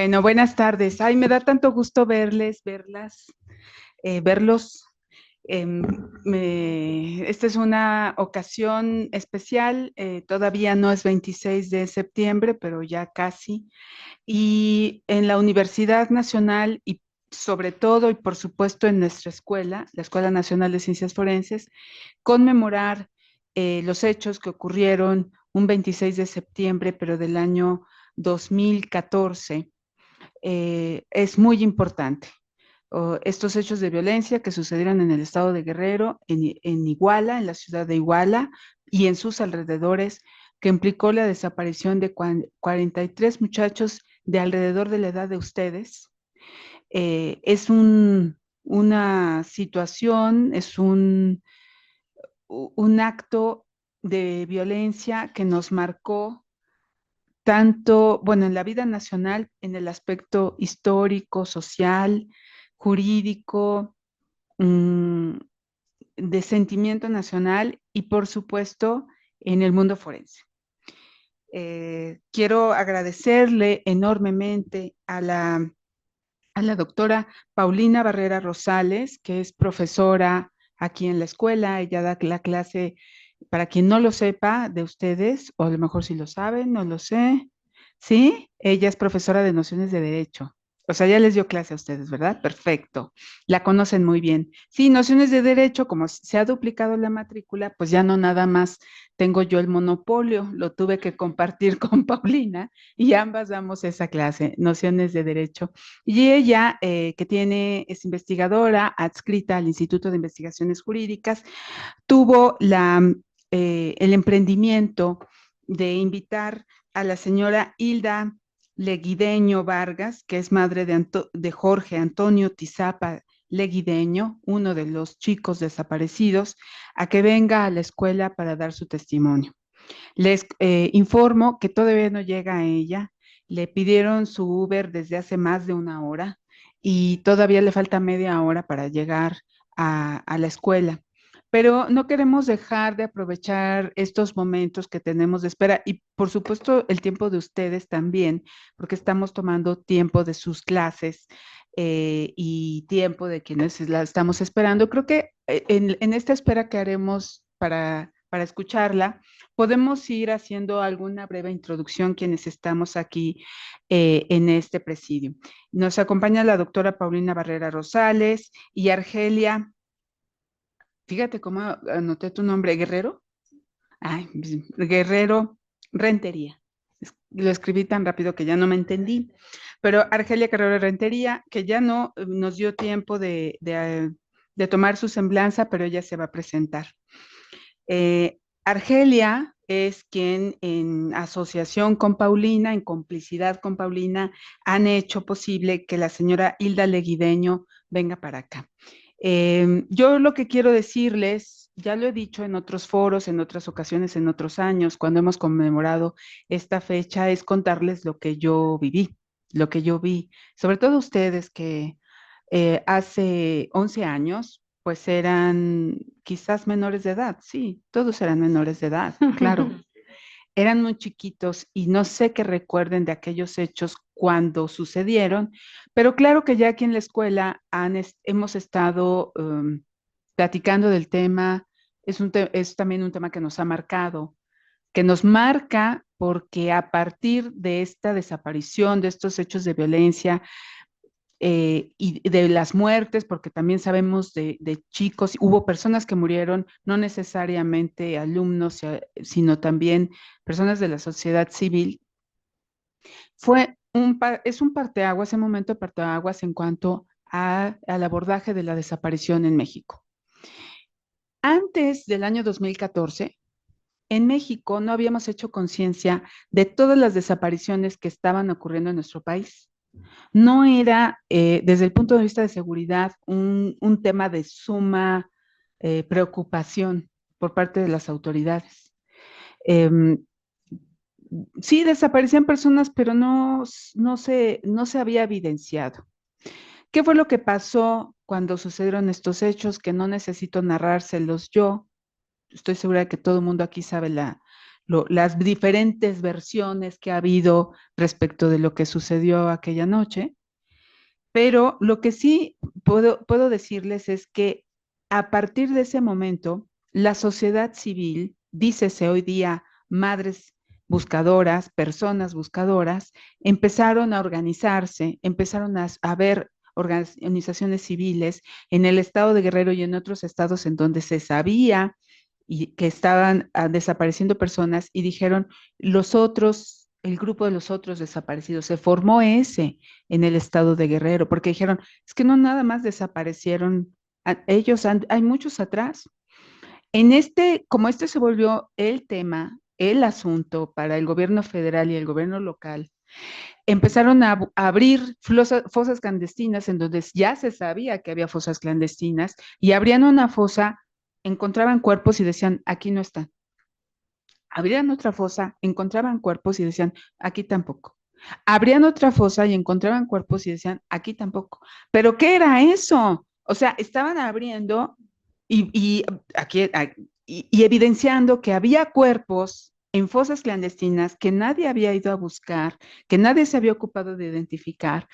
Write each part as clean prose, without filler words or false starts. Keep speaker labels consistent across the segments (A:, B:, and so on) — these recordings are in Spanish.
A: Bueno, buenas tardes. Ay, me da tanto gusto verlos. Em, Esta es una ocasión especial. Todavía no es 26 de septiembre, pero ya casi. Y en la Universidad Nacional y sobre todo y por supuesto en nuestra escuela, la Escuela Nacional de Ciencias Forenses, conmemorar los hechos que ocurrieron un 26 de septiembre, pero del año 2014 es muy importante. Estos hechos de violencia que sucedieron en el estado de Guerrero, en Iguala, en la ciudad de Iguala y en sus alrededores, que implicó la desaparición de 43 muchachos de alrededor de la edad de ustedes. Es una situación, un acto de violencia que nos marcó tanto, bueno, en la vida nacional, en el aspecto histórico, social, jurídico, mm, de sentimiento nacional y, por supuesto, en el mundo forense. Quiero agradecerle enormemente a la doctora Paulina Barrera Rosales, que es profesora aquí en la escuela. Ella da la clase, para quien no lo sepa de ustedes, o a lo mejor si lo saben, no lo sé. Sí, ella es profesora de nociones de derecho. O sea, ya les dio clase a ustedes, ¿verdad? Perfecto. La conocen muy bien. Sí, nociones de derecho, como se ha duplicado la matrícula, pues ya no nada más tengo yo el monopolio, lo tuve que compartir con Paulina y ambas damos esa clase, nociones de derecho. Y ella, es investigadora adscrita al Instituto de Investigaciones Jurídicas, tuvo el emprendimiento de invitar a la señora Hilda Leguideño Vargas, que es madre de Jorge Antonio Tizapa Leguideño, uno de los chicos desaparecidos, a que venga a la escuela para dar su testimonio. Les informo que todavía no llega a ella. Le pidieron su Uber desde hace más de una hora y todavía le falta media hora para llegar a la escuela. Pero no queremos dejar de aprovechar estos momentos que tenemos de espera y por supuesto el tiempo de ustedes también, porque estamos tomando tiempo de sus clases y tiempo de quienes la estamos esperando. Creo que en esta espera que haremos para escucharla, podemos ir haciendo alguna breve introducción quienes estamos aquí en este presidio. Nos acompaña la doctora Paulina Barrera Rosales y Argelia. Fíjate cómo anoté tu nombre, Guerrero. Ay, Guerrero Rentería. Lo escribí tan rápido que ya no me entendí. Pero Argelia Guerrero Rentería, que ya no nos dio tiempo de tomar su semblanza, pero ella se va a presentar. Argelia es quien en asociación con Paulina, en complicidad con Paulina, han hecho posible que la señora Hilda Leguideño venga para acá. Yo lo que quiero decirles, ya lo he dicho en otros foros, en otras ocasiones, en otros años, cuando hemos conmemorado esta fecha, es contarles lo que yo viví, lo que yo vi, sobre todo ustedes que hace 11 años, pues eran quizás menores de edad, sí, todos eran menores de edad, claro. Eran muy chiquitos y no sé qué recuerden de aquellos hechos cuando sucedieron, pero claro que ya aquí en la escuela hemos estado platicando del tema, es también un tema que nos ha marcado, que nos marca porque a partir de esta desaparición, de estos hechos de violencia, y de las muertes, porque también sabemos de chicos, hubo personas que murieron, no necesariamente alumnos, sino también personas de la sociedad civil. Es un parteaguas, un momento de parteaguas en cuanto al abordaje de la desaparición en México. Antes del año 2014, en México no habíamos hecho conciencia de todas las desapariciones que estaban ocurriendo en nuestro país. No era, desde el punto de vista de seguridad, un tema de suma preocupación por parte de las autoridades. Eh, sí, desaparecían personas, pero no se había evidenciado. ¿Qué fue lo que pasó cuando sucedieron estos hechos? Que no necesito narrárselos yo. Estoy segura de que todo el mundo aquí sabe las diferentes versiones que ha habido respecto de lo que sucedió aquella noche, pero lo que sí puedo decirles es que a partir de ese momento, la sociedad civil, dícese hoy día madres buscadoras, personas buscadoras, empezaron a organizarse, empezaron a ver organizaciones civiles en el estado de Guerrero y en otros estados en donde se sabía y que estaban desapareciendo personas y dijeron los otros, el grupo de los otros desaparecidos, se formó ese en el estado de Guerrero, porque dijeron, es que no nada más desaparecieron ellos, hay muchos atrás. Como este se volvió el tema, el asunto para el gobierno federal y el gobierno local, empezaron a abrir fosas clandestinas en donde ya se sabía que había fosas clandestinas y abrían una fosa, encontraban cuerpos y decían, aquí no están. Abrían otra fosa, encontraban cuerpos y decían, aquí tampoco. Abrían otra fosa y encontraban cuerpos y decían, aquí tampoco. ¿Pero qué era eso? O sea, estaban abriendo y aquí, y evidenciando que había cuerpos en fosas clandestinas que nadie había ido a buscar, que nadie se había ocupado de identificar,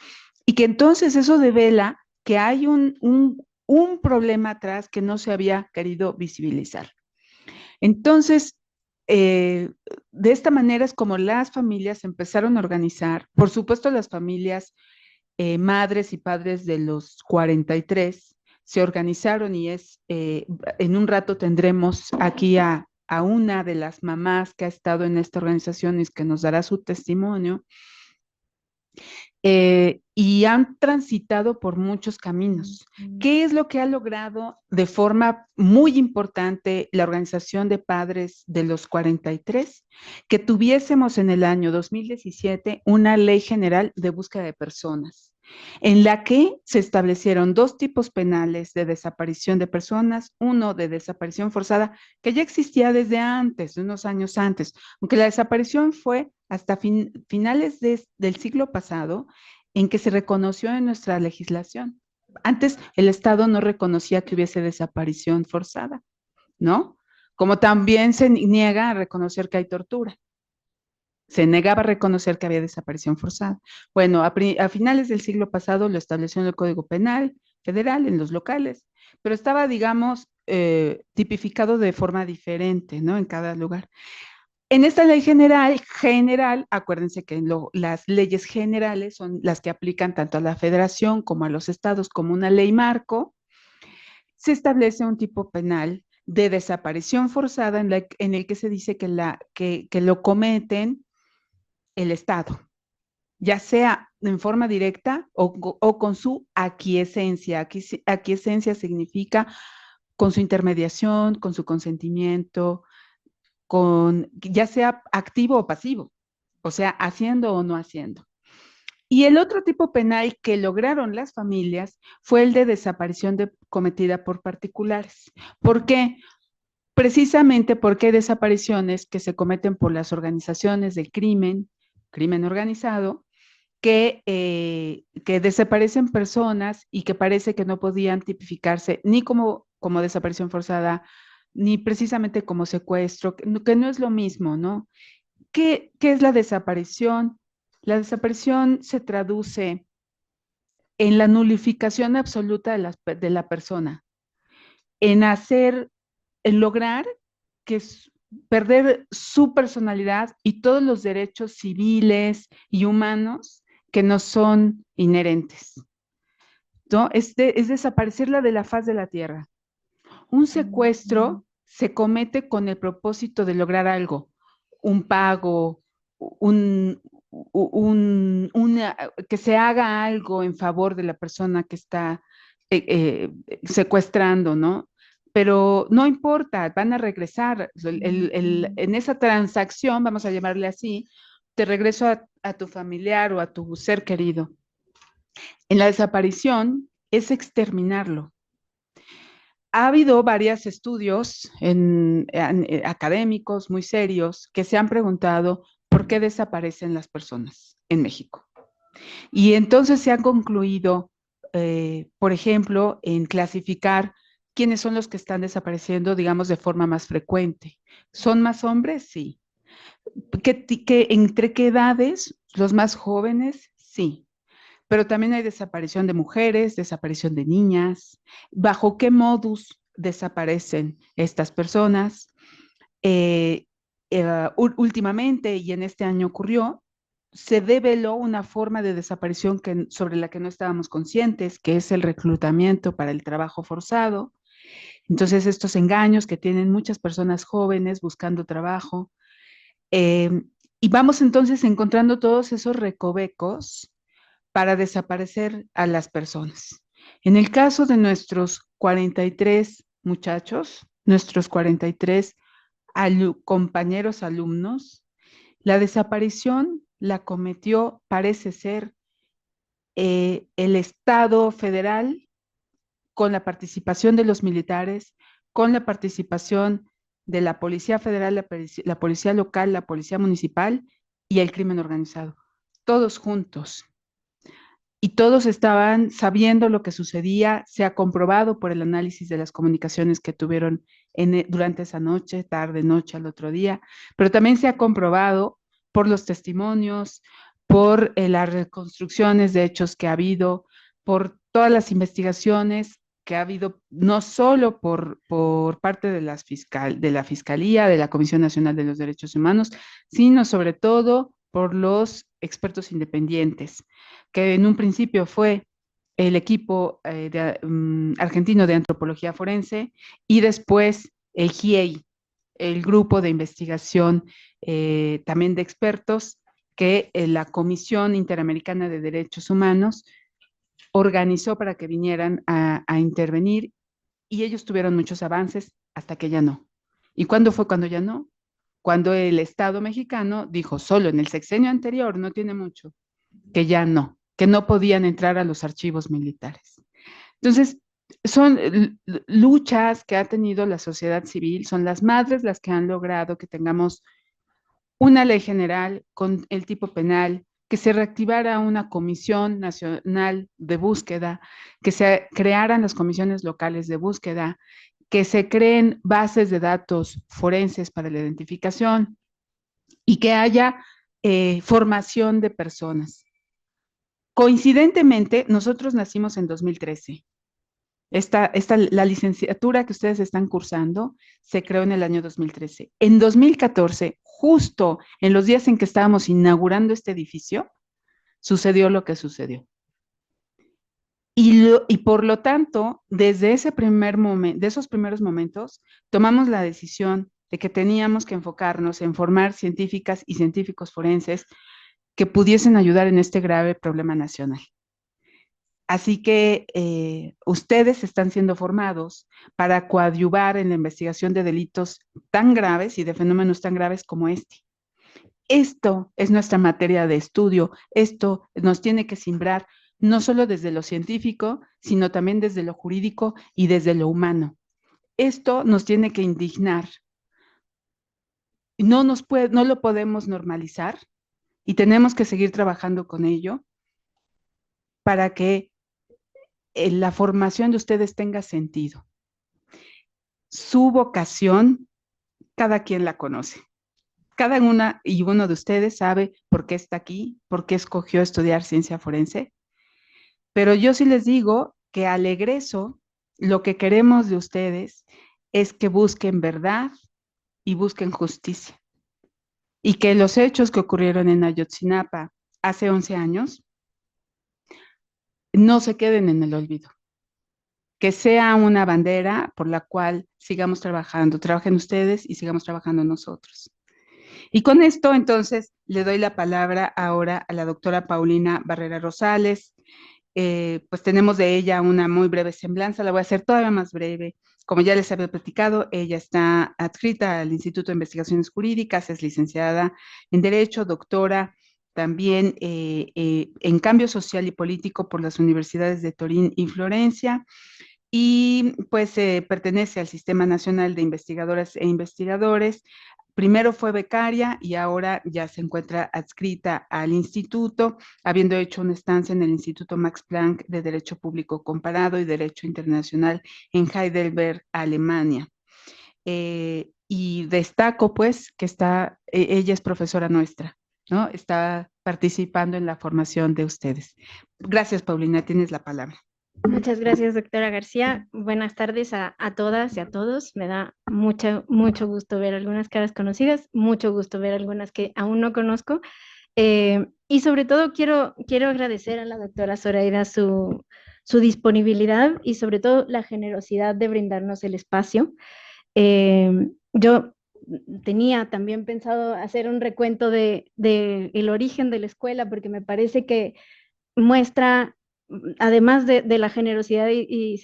A: y que entonces eso devela que hay un problema atrás que no se había querido visibilizar. Entonces, de esta manera es como las familias empezaron a organizar, por supuesto las familias madres y padres de los 43 se organizaron y en un rato tendremos aquí a una de las mamás que ha estado en esta organización y que nos dará su testimonio, y han transitado por muchos caminos. ¿Qué es lo que ha logrado de forma muy importante la Organización de Padres de los 43? Que tuviésemos en el año 2017 una ley general de búsqueda de personas, en la que se establecieron dos tipos penales de desaparición de personas, uno de desaparición forzada, que ya existía desde antes, unos años antes, aunque la desaparición fue hasta finales del siglo pasado, en que se reconoció en nuestra legislación. Antes el Estado no reconocía que hubiese desaparición forzada, ¿no? Como también se niega a reconocer que hay tortura. Se negaba a reconocer que había desaparición forzada. Bueno, a finales del siglo pasado lo estableció en el Código Penal Federal, en los locales, pero estaba, digamos, tipificado de forma diferente, ¿no? En cada lugar. En esta ley general, acuérdense que las leyes generales son las que aplican tanto a la federación como a los estados como una ley marco, se establece un tipo penal de desaparición forzada en el que se dice que lo cometen el Estado, ya sea en forma directa o con su aquiescencia. Aquiescencia significa con su intermediación, con su consentimiento, ya sea activo o pasivo, o sea, haciendo o no haciendo. Y el otro tipo penal que lograron las familias fue el de desaparición cometida por particulares. ¿Por qué? Precisamente porque hay desapariciones que se cometen por las organizaciones del crimen organizado, que desaparecen personas y que parece que no podían tipificarse ni como desaparición forzada, ni precisamente como secuestro, que no es lo mismo, ¿no? ¿Qué es la desaparición? La desaparición se traduce en la nulificación absoluta de la persona, en en lograr que perder su personalidad y todos los derechos civiles y humanos que nos son inherentes, ¿no? Es desaparecerla de la faz de la tierra. Un secuestro se comete con el propósito de lograr algo, un pago, un, que se haga algo en favor de la persona que está secuestrando, ¿no? Pero no importa, van a regresar. En esa transacción, vamos a llamarle así, te regreso a tu familiar o a tu ser querido. En la desaparición es exterminarlo. Ha habido varios estudios académicos muy serios que se han preguntado por qué desaparecen las personas en México. Y entonces se ha concluido, por ejemplo, en clasificar quiénes son los que están desapareciendo, digamos, de forma más frecuente. ¿Son más hombres? Sí. ¿Entre qué edades? Los más jóvenes, sí, pero también hay desaparición de mujeres, desaparición de niñas. ¿Bajo qué modus desaparecen estas personas? Eh, Últimamente, y en este año ocurrió, se develó una forma de desaparición sobre la que no estábamos conscientes, que es el reclutamiento para el trabajo forzado. Entonces, estos engaños que tienen muchas personas jóvenes buscando trabajo. eh, y vamos entonces encontrando todos esos recovecos para desaparecer a las personas. En el caso de nuestros 43 muchachos, nuestros 43 compañeros alumnos, la desaparición la cometió, parece ser, el Estado federal con la participación de los militares, con la participación de la Policía Federal, la Policía Local, la Policía Municipal y el crimen organizado. Todos juntos. Y todos estaban sabiendo lo que sucedía, se ha comprobado por el análisis de las comunicaciones que tuvieron durante esa noche, tarde, noche, al otro día, pero también se ha comprobado por los testimonios, por las reconstrucciones de hechos que ha habido, por todas las investigaciones que ha habido, no solo por parte de de la Fiscalía, de la Comisión Nacional de los Derechos Humanos, sino sobre todo por los expertos independientes que en un principio fue el equipo argentino de antropología forense y después el GIEI, el grupo de investigación también de expertos que la Comisión Interamericana de Derechos Humanos organizó para que vinieran a intervenir y ellos tuvieron muchos avances hasta que ya no. ¿Y cuándo fue cuando ya no? Cuando el Estado mexicano dijo solo en el sexenio anterior, no tiene mucho, que ya no, que no podían entrar a los archivos militares. Entonces, son luchas que ha tenido la sociedad civil, son las madres las que han logrado que tengamos una ley general con el tipo penal, que se reactivara una comisión nacional de búsqueda, que se crearan las comisiones locales de búsqueda, que se creen bases de datos forenses para la identificación y que haya formación de personas. Coincidentemente, nosotros nacimos en 2013. La licenciatura que ustedes están cursando se creó en el año 2013. En 2014, justo en los días en que estábamos inaugurando este edificio, sucedió lo que sucedió. Y por lo tanto, desde ese primer momento, de esos primeros momentos, tomamos la decisión de que teníamos que enfocarnos en formar científicas y científicos forenses que pudiesen ayudar en este grave problema nacional. Así que ustedes están siendo formados para coadyuvar en la investigación de delitos tan graves y de fenómenos tan graves como este. Esto es nuestra materia de estudio, esto nos tiene que simbrar no solo desde lo científico, sino también desde lo jurídico y desde lo humano. Esto nos tiene que indignar. No lo podemos normalizar y tenemos que seguir trabajando con ello para que la formación de ustedes tenga sentido. Su vocación, cada quien la conoce. Cada una y uno de ustedes sabe por qué está aquí, por qué escogió estudiar ciencia forense. Pero yo sí les digo que al egreso, lo que queremos de ustedes es que busquen verdad y busquen justicia. Y que los hechos que ocurrieron en Ayotzinapa hace 11 años no se queden en el olvido. Que sea una bandera por la cual sigamos trabajando, trabajen ustedes y sigamos trabajando nosotros. Y con esto, entonces, le doy la palabra ahora a la doctora Paulina Barrera Rosales. Pues tenemos de ella una muy breve semblanza, la voy a hacer todavía más breve. Como ya les había platicado, ella está adscrita al Instituto de Investigaciones Jurídicas, es licenciada en Derecho, doctora también en Cambio Social y Político por las universidades de Turín y Florencia y pues pertenece al Sistema Nacional de Investigadoras e Investigadores. Primero fue becaria y ahora ya se encuentra adscrita al instituto, habiendo hecho una estancia en el Instituto Max Planck de Derecho Público Comparado y Derecho Internacional en Heidelberg, Alemania. y destaco pues que ella es profesora nuestra, ¿no? Está participando en la formación de ustedes. Gracias, Paulina, tienes la palabra.
B: Muchas gracias, doctora García. Buenas tardes a todas y a todos. Me da mucho gusto ver algunas caras conocidas, mucho gusto ver algunas que aún no conozco. Y sobre todo quiero agradecer a la doctora Zoraida su disponibilidad y sobre todo la generosidad de brindarnos el espacio. Yo tenía también pensado hacer un recuento de el origen de la escuela porque me parece que muestra, además de la generosidad y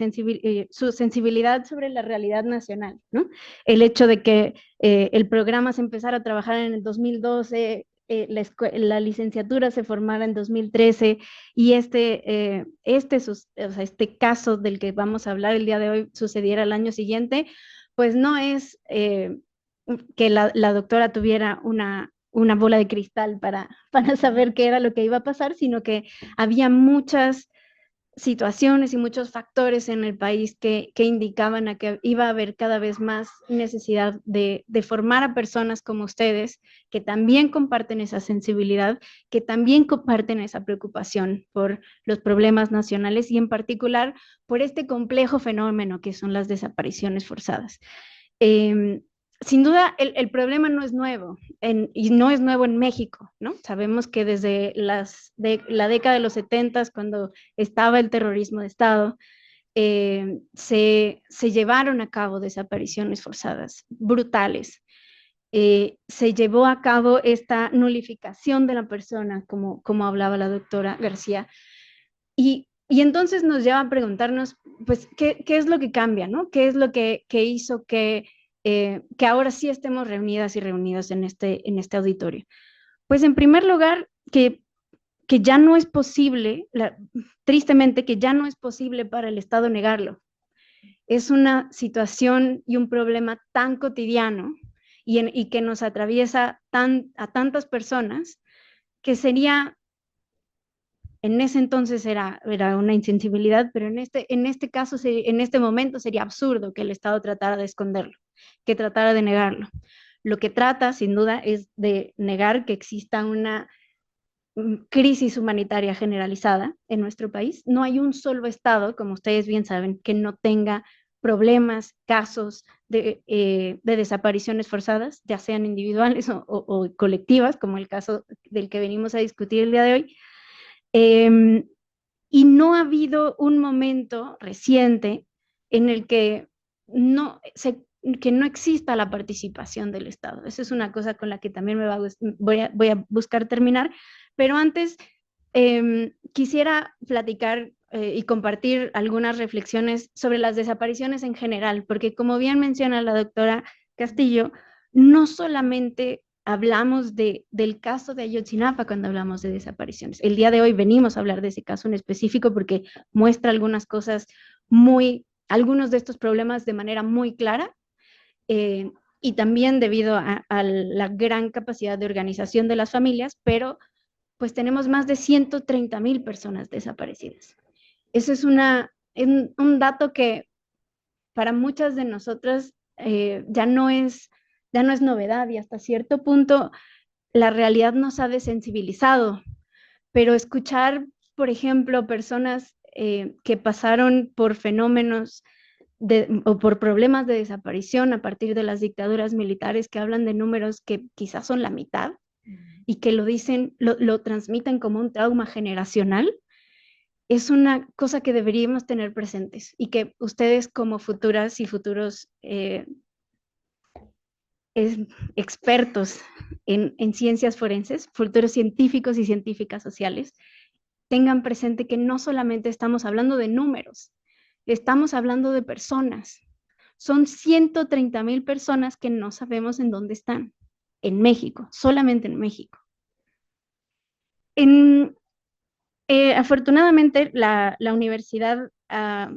B: su sensibilidad sobre la realidad nacional, ¿no? El hecho de que el programa se empezara a trabajar en el 2012, la licenciatura se formara en 2013 y o sea, este caso del que vamos a hablar el día de hoy sucediera el año siguiente, pues no es que la doctora tuviera una bola de cristal para saber qué era lo que iba a pasar, sino que había muchas situaciones y muchos factores en el país que indicaban a que iba a haber cada vez más necesidad de formar a personas como ustedes, que también comparten esa sensibilidad, que también comparten esa preocupación por los problemas nacionales y en particular por este complejo fenómeno que son las desapariciones forzadas. Eh, Sin duda, el problema no es nuevo y no es nuevo en México, ¿no? Sabemos que desde la década de los 70, cuando estaba el terrorismo de Estado, se llevaron a cabo desapariciones forzadas brutales. Se llevó a cabo esta nulificación de la persona, como hablaba la doctora García, y entonces nos lleva a preguntarnos, pues, ¿qué es lo que cambia, ¿no? ¿Qué es lo que hizo que ahora sí estemos reunidas y reunidos en este auditorio? Pues, en primer lugar, que ya no es posible, tristemente, que ya no es posible para el Estado negarlo. Es una situación y un problema tan cotidiano y que nos atraviesa a tantas personas que sería en ese entonces era una insensibilidad, pero en este caso, en este momento sería absurdo que el Estado tratara de esconderlo, que tratara de negarlo. Lo que trata, sin duda, es de negar que exista una crisis humanitaria generalizada en nuestro país. No hay un solo Estado, como ustedes bien saben, que no tenga problemas, casos de desapariciones forzadas, ya sean individuales o colectivas, como el caso del que venimos a discutir el día de hoy. Eh, y no ha habido un momento reciente en el que no exista la participación del Estado. Esa es una cosa con la que también voy a buscar terminar, pero antes quisiera platicar y compartir algunas reflexiones sobre las desapariciones en general, porque como bien menciona la doctora Castillo, no solamente hablamos del caso de Ayotzinapa cuando hablamos de desapariciones. El día de hoy venimos a hablar de ese caso en específico porque muestra algunas cosas algunos de estos problemas de manera muy clara, y también debido a la gran capacidad de organización de las familias, pero pues tenemos más de 130,000 personas desaparecidas. Eso es un dato que para muchas de nosotras ya no es novedad y hasta cierto punto la realidad nos ha desensibilizado, pero escuchar, por ejemplo, personas que pasaron por fenómenos o por problemas de desaparición a partir de las dictaduras militares que hablan de números que quizás son la mitad y que lo transmiten como un trauma generacional, es una cosa que deberíamos tener presentes y que ustedes como futuras y futuros expertos en ciencias forenses, futuros científicos y científicas sociales, tengan presente que no solamente estamos hablando de números, estamos hablando de personas. Son 130,000 personas que no sabemos en dónde están, en México, solamente en México. Afortunadamente, la universidad ha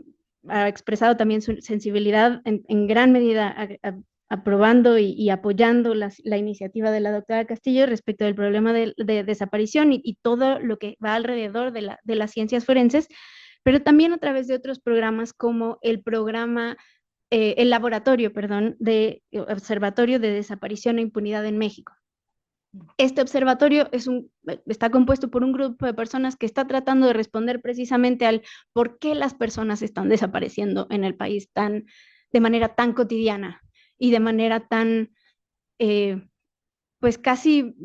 B: expresado también su sensibilidad en gran medida aprobando y apoyando la iniciativa de la doctora Castillo respecto del problema de desaparición y todo lo que va alrededor de las ciencias forenses, pero también a través de otros programas como el programa el laboratorio, perdón, de Observatorio de Desaparición e Impunidad en México. Este observatorio está compuesto por un grupo de personas que está tratando de responder precisamente al por qué las personas están desapareciendo en el país de manera tan cotidiana y de manera tan, pues casi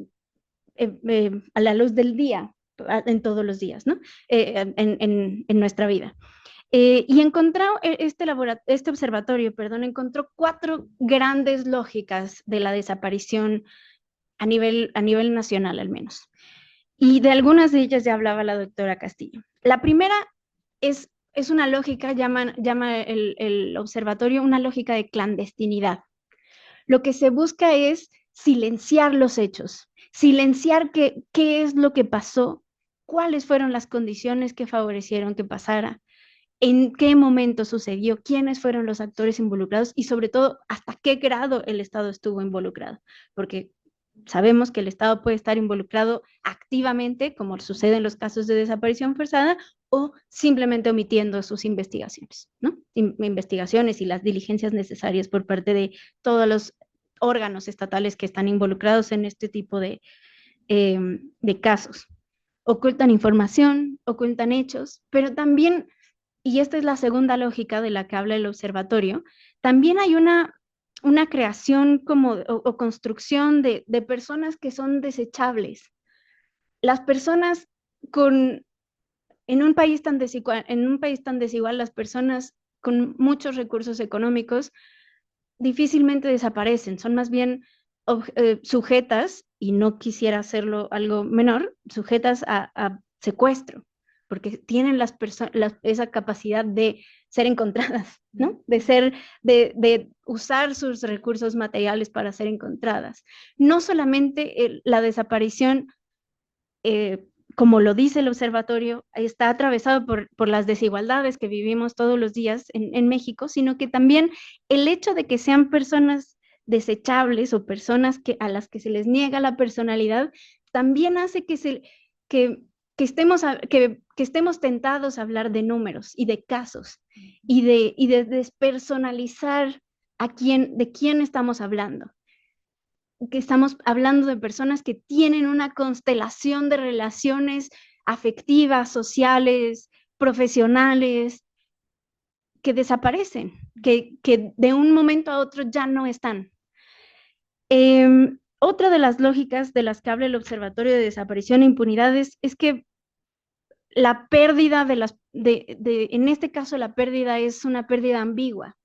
B: a la luz del día, en todos los días, ¿no? En nuestra vida. Y encontró este observatorio, perdón, encontró 4 grandes lógicas de la desaparición a nivel nacional al menos. Y de algunas de ellas ya hablaba la doctora Castillo. La primera es una lógica, llama el observatorio una lógica de clandestinidad. Lo que se busca es silenciar los hechos, silenciar qué es lo que pasó, cuáles fueron las condiciones que favorecieron que pasara, en qué momento sucedió, quiénes fueron los actores involucrados y sobre todo hasta qué grado el Estado estuvo involucrado, porque sabemos que el Estado puede estar involucrado activamente, como sucede en los casos de desaparición forzada, o simplemente omitiendo sus investigaciones, ¿no? Investigaciones y las diligencias necesarias por parte de todos los órganos estatales que están involucrados en este tipo de casos. Ocultan información, ocultan hechos, pero también, y esta es la segunda lógica de la que habla el observatorio, también hay una creación o construcción de personas que son desechables. Las personas en un país tan desigual, las personas con muchos recursos económicos difícilmente desaparecen, son más bien sujetas, y no quisiera hacerlo algo menor, sujetas a secuestro, porque tienen esa capacidad de ser encontradas, ¿no? De usar sus recursos materiales para ser encontradas. No solamente la desaparición, como lo dice el observatorio, está atravesado por las desigualdades que vivimos todos los días en México, sino que también el hecho de que sean personas desechables o personas a las que se les niega la personalidad, también hace que estemos tentados a hablar de números y de casos y de despersonalizar de quién estamos hablando. Que estamos hablando de personas que tienen una constelación de relaciones afectivas, sociales, profesionales, que desaparecen, que de un momento a otro ya no están. Otra de las lógicas de las que habla el Observatorio de Desaparición e Impunidades es que la pérdida en este caso la pérdida es una pérdida ambigua.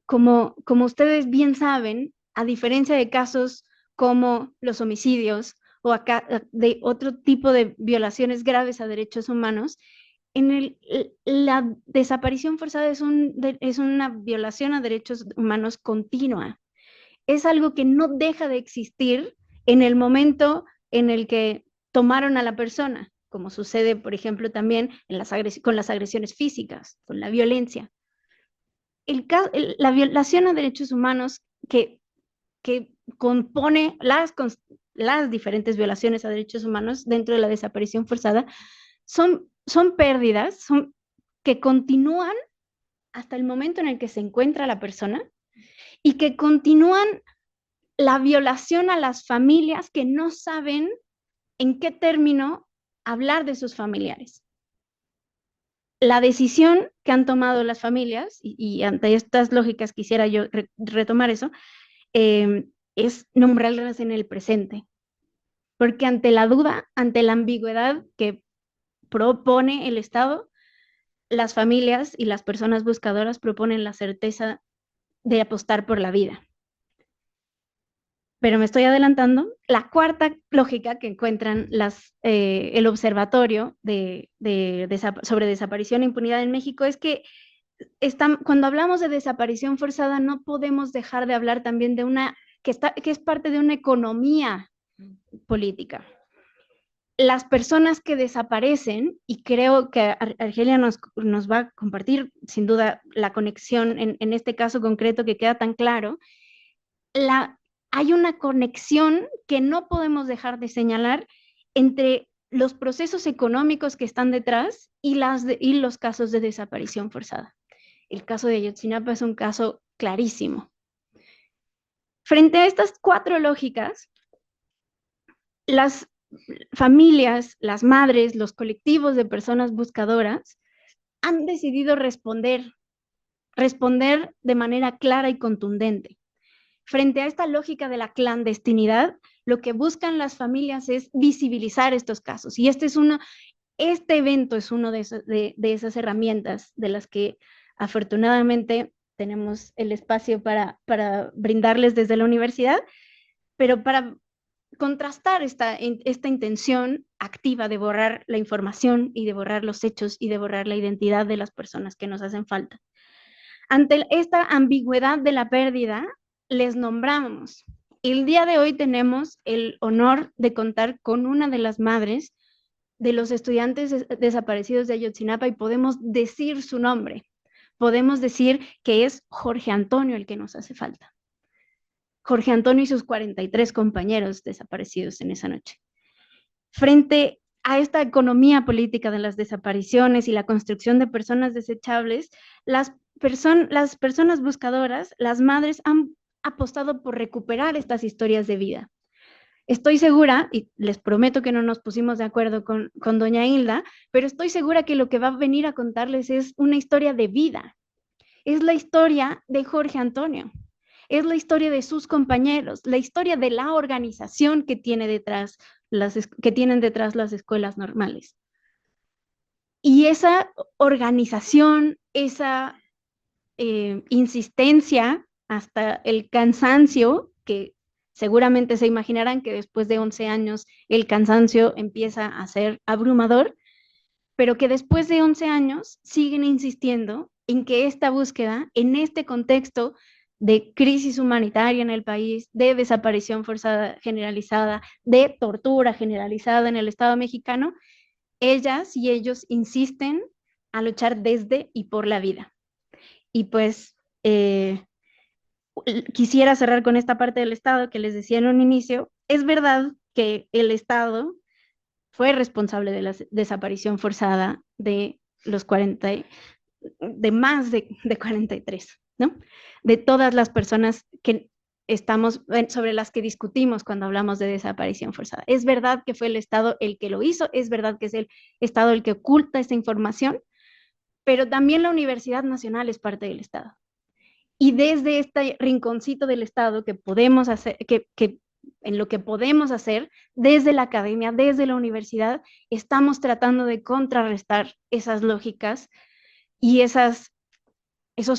B: Como ustedes bien saben, a diferencia de casos como los homicidios o de otro tipo de violaciones graves a derechos humanos, la desaparición forzada es una violación a derechos humanos continua. Es algo que no deja de existir en el momento en el que tomaron a la persona, como sucede, por ejemplo, también con las agresiones físicas, con la violencia. La violación a derechos humanos que compone las diferentes violaciones a derechos humanos dentro de la desaparición forzada son pérdidas que continúan hasta el momento en el que se encuentra la persona y que continúan la violación a las familias que no saben en qué término hablar de sus familiares. La decisión que han tomado las familias, y ante estas lógicas quisiera yo retomar eso, es nombrarlas en el presente. Porque ante la duda, ante la ambigüedad que propone el Estado, las familias y las personas buscadoras proponen la certeza de apostar por la vida. Pero me estoy adelantando. La cuarta lógica que encuentran el Observatorio sobre Desaparición e Impunidad en México es que cuando hablamos de desaparición forzada no podemos dejar de hablar también de que es parte de una economía política. Las personas que desaparecen, y creo que Argelia nos va a compartir sin duda la conexión en este caso concreto que queda tan claro, hay una conexión que no podemos dejar de señalar entre los procesos económicos que están detrás y los casos de desaparición forzada. El caso de Ayotzinapa es un caso clarísimo. Frente a estas 4 lógicas, las familias, las madres, los colectivos de personas buscadoras han decidido responder de manera clara y contundente. Frente a esta lógica de la clandestinidad, lo que buscan las familias es visibilizar estos casos. Y este evento es uno de esas herramientas de las que afortunadamente tenemos el espacio para brindarles desde la universidad, pero para contrastar esta intención activa de borrar la información y de borrar los hechos y de borrar la identidad de las personas que nos hacen falta. Ante esta ambigüedad de la pérdida, les nombramos. El día de hoy tenemos el honor de contar con una de las madres de los estudiantes desaparecidos de Ayotzinapa y podemos decir su nombre. Podemos decir que es Jorge Antonio el que nos hace falta. Jorge Antonio y sus 43 compañeros desaparecidos en esa noche. Frente a esta economía política de las desapariciones y la construcción de personas desechables, las personas buscadoras, las madres han apostado por recuperar estas historias de vida. Estoy segura, y les prometo que no nos pusimos de acuerdo con doña Hilda, pero estoy segura que lo que va a venir a contarles es una historia de vida. Es la historia de Jorge Antonio, es la historia de sus compañeros, la historia de la organización que tienen detrás las escuelas normales. Y esa organización, esa insistencia hasta el cansancio, que seguramente se imaginarán que después de 11 años el cansancio empieza a ser abrumador, pero que después de 11 años siguen insistiendo en que esta búsqueda, en este contexto de crisis humanitaria en el país, de desaparición forzada generalizada, de tortura generalizada en el Estado mexicano, ellas y ellos insisten a luchar desde y por la vida. Y pues quisiera cerrar con esta parte del Estado que les decía en un inicio. Es verdad que el Estado fue responsable de la desaparición forzada de los 40, de más de 43, ¿no? De todas las personas que sobre las que discutimos cuando hablamos de desaparición forzada. Es verdad que fue el Estado el que lo hizo, es verdad que es el Estado el que oculta esta información, pero también la Universidad Nacional es parte del Estado. Y desde este rinconcito del Estado que podemos hacer, en lo que podemos hacer, desde la academia, desde la universidad, estamos tratando de contrarrestar esas lógicas y esos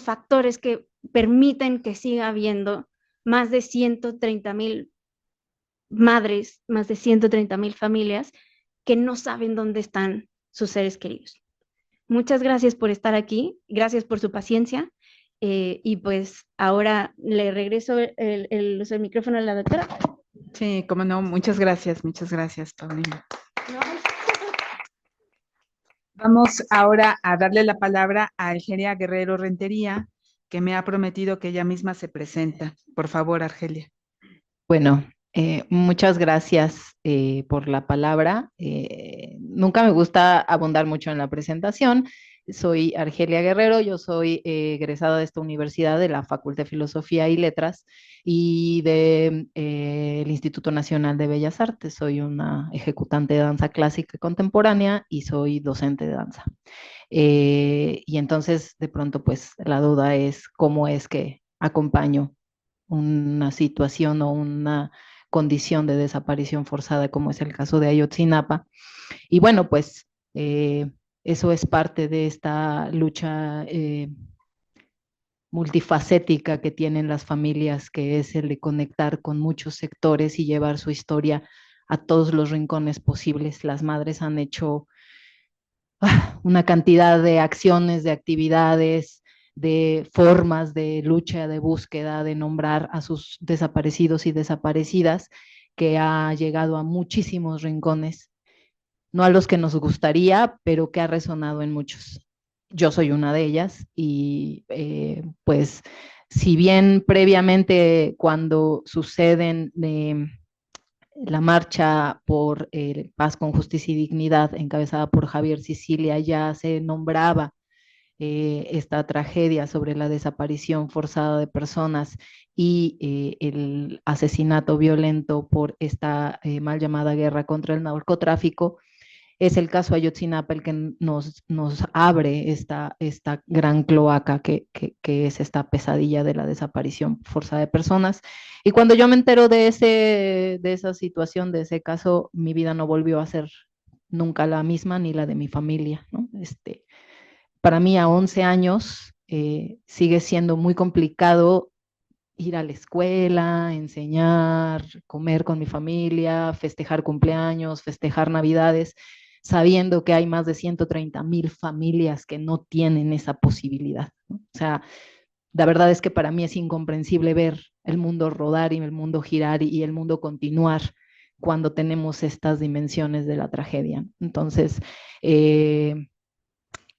B: factores que permiten que siga habiendo más de 130,000 madres, más de 130,000 familias que no saben dónde están sus seres queridos. Muchas gracias por estar aquí, gracias por su paciencia. Y pues ahora le regreso el micrófono a la doctora.
A: Sí, cómo no, muchas gracias, Paulina. No. Vamos ahora a darle la palabra a Argelia Guerrero Rentería, que me ha prometido que ella misma se presenta. Por favor, Argelia.
C: Bueno, muchas gracias por la palabra. Nunca me gusta abundar mucho en la presentación. Soy Argelia Guerrero, yo soy egresada de esta universidad de la Facultad de Filosofía y Letras y del Instituto Nacional de Bellas Artes. Soy una ejecutante de danza clásica y contemporánea y soy docente de danza. Y entonces, de pronto, pues la duda es cómo es que acompaño una situación o una condición de desaparición forzada, como es el caso de Ayotzinapa. Y bueno, pues eso es parte de esta lucha multifacética que tienen las familias, que es el de conectar con muchos sectores y llevar su historia a todos los rincones posibles. Las madres han hecho una cantidad de acciones, de actividades, de formas de lucha, de búsqueda, de nombrar a sus desaparecidos y desaparecidas, que ha llegado a muchísimos rincones, no a los que nos gustaría, pero que ha resonado en muchos. Yo soy una de ellas y pues si bien previamente cuando suceden la marcha por paz con justicia y dignidad encabezada por Javier Sicilia ya se nombraba esta tragedia sobre la desaparición forzada de personas y el asesinato violento por esta mal llamada guerra contra el narcotráfico, es el caso Ayotzinapa el que nos abre esta gran cloaca que es esta pesadilla de la desaparición forzada de personas. Y cuando yo me entero de esa situación, de ese caso, mi vida no volvió a ser nunca la misma, ni la de mi familia, ¿no? Para mí a 11 años sigue siendo muy complicado ir a la escuela, enseñar, comer con mi familia, festejar cumpleaños, festejar Navidades, sabiendo que hay más de 130,000 familias que no tienen esa posibilidad, ¿no? O sea, la verdad es que para mí es incomprensible ver el mundo rodar y el mundo girar y el mundo continuar cuando tenemos estas dimensiones de la tragedia. Entonces,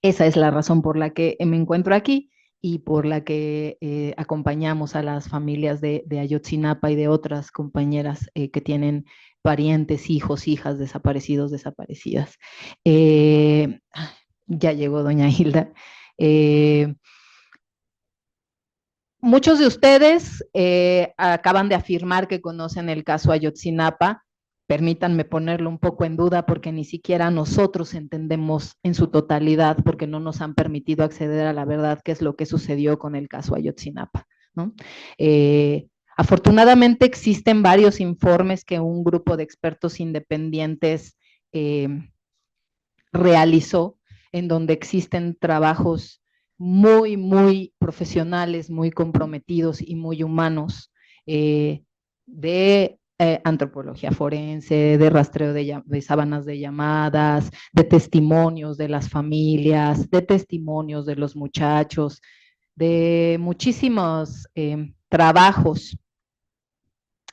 C: esa es la razón por la que me encuentro aquí y por la que acompañamos a las familias de Ayotzinapa y de otras compañeras que tienen parientes, hijos, hijas, desaparecidos, desaparecidas. Ya llegó doña Hilda. Muchos de ustedes acaban de afirmar que conocen el caso Ayotzinapa. Permítanme ponerlo un poco en duda porque ni siquiera nosotros entendemos en su totalidad porque no nos han permitido acceder a la verdad, qué es lo que sucedió con el caso Ayotzinapa, ¿no? Afortunadamente existen varios informes que un grupo de expertos independientes realizó, en donde existen trabajos muy, muy profesionales, muy comprometidos y muy humanos de antropología forense, de rastreo de sábanas de llamadas, de testimonios de las familias, de testimonios de los muchachos, de muchísimos trabajos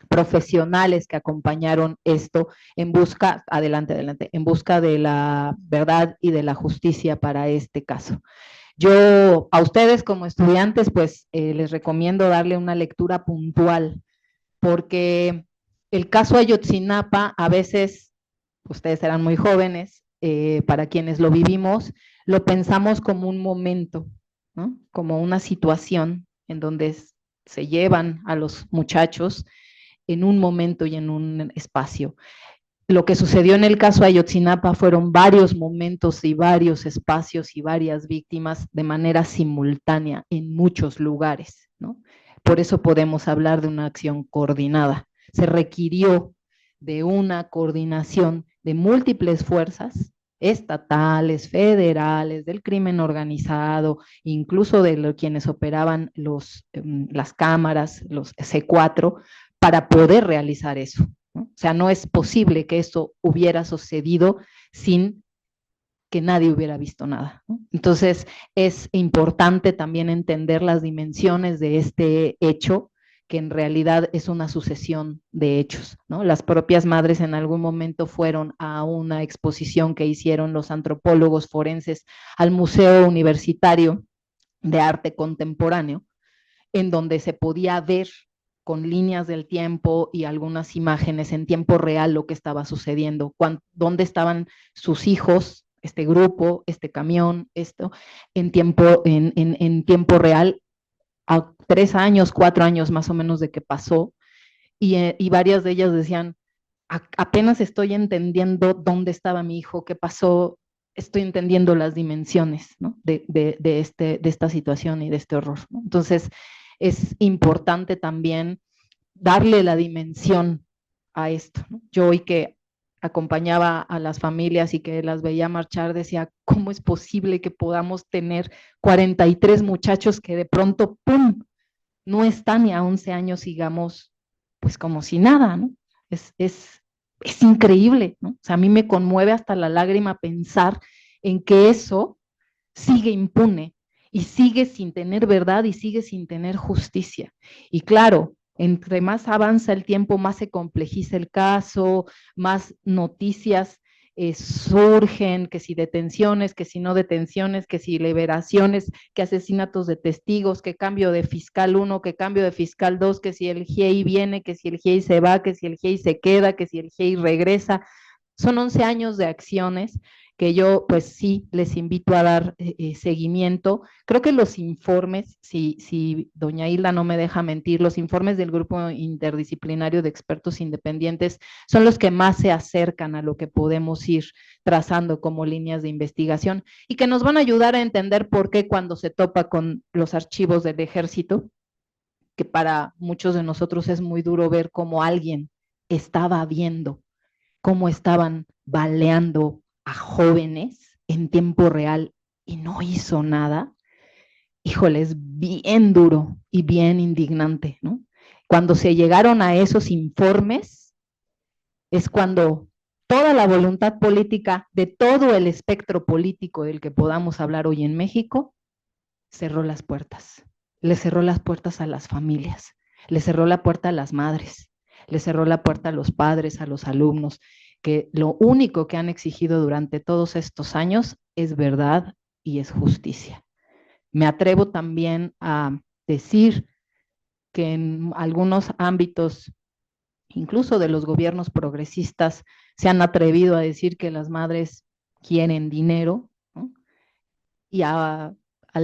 C: profesionales que acompañaron esto en busca, en busca de la verdad y de la justicia para este caso. Yo a ustedes como estudiantes, pues les recomiendo darle una lectura puntual, porque el caso Ayotzinapa a veces, ustedes eran muy jóvenes, para quienes lo vivimos, lo pensamos como un momento, ¿no? Como una situación en donde se llevan a los muchachos en un momento y en un espacio. Lo que sucedió en el caso Ayotzinapa fueron varios momentos y varios espacios y varias víctimas de manera simultánea en muchos lugares, ¿no? Por eso podemos hablar de una acción coordinada. Se requirió de una coordinación de múltiples fuerzas estatales, federales, del crimen organizado, incluso de quienes operaban las cámaras, los C4, para poder realizar eso, ¿no? O sea, no es posible que eso hubiera sucedido sin que nadie hubiera visto nada, ¿no? Entonces, es importante también entender las dimensiones de este hecho, que en realidad es una sucesión de hechos, ¿no? Las propias madres en algún momento fueron a una exposición que hicieron los antropólogos forenses al Museo Universitario de Arte Contemporáneo, en donde se podía ver con líneas del tiempo y algunas imágenes en tiempo real lo que estaba sucediendo, dónde estaban sus hijos, este grupo, este camión, esto, en tiempo real, a 3 años, 4 años más o menos de que pasó, y varias de ellas decían, apenas estoy entendiendo dónde estaba mi hijo, qué pasó, estoy entendiendo las dimensiones, ¿no? de esta situación y de este horror, ¿no? Entonces, es importante también darle la dimensión a esto, ¿no? Yo hoy que acompañaba a las familias y que las veía marchar, decía, ¿cómo es posible que podamos tener 43 muchachos que de pronto, ¡pum!, no están y a 11 años sigamos pues como si nada, ¿no? Es increíble, ¿no? O sea, a mí me conmueve hasta la lágrima pensar en que eso sigue impune y sigue sin tener verdad y sigue sin tener justicia. Y claro, entre más avanza el tiempo, más se complejiza el caso, más noticias surgen, que si detenciones, que si no detenciones, que si liberaciones, que asesinatos de testigos, que cambio de fiscal 1, que cambio de fiscal 2, que si el GIEI viene, que si el GIEI se va, que si el GIEI se queda, que si el GIEI regresa. Son 11 años de acciones que yo pues sí les invito a dar seguimiento. Creo que los informes, si doña Hilda no me deja mentir, los informes del grupo interdisciplinario de expertos independientes son los que más se acercan a lo que podemos ir trazando como líneas de investigación y que nos van a ayudar a entender por qué cuando se topa con los archivos del ejército, que para muchos de nosotros es muy duro ver cómo alguien estaba viendo cómo estaban baleando a jóvenes en tiempo real y no hizo nada, híjole, es bien duro y bien indignante, ¿no? Cuando se llegaron a esos informes, es cuando toda la voluntad política de todo el espectro político del que podamos hablar hoy en México cerró las puertas. Le cerró las puertas a las familias, le cerró la puerta a las madres, le cerró la puerta a los padres, a los alumnos, que lo único que han exigido durante todos estos años es verdad y es justicia. Me atrevo también a decir que en algunos ámbitos, incluso de los gobiernos progresistas, se han atrevido a decir que las madres quieren dinero, ¿no? Y al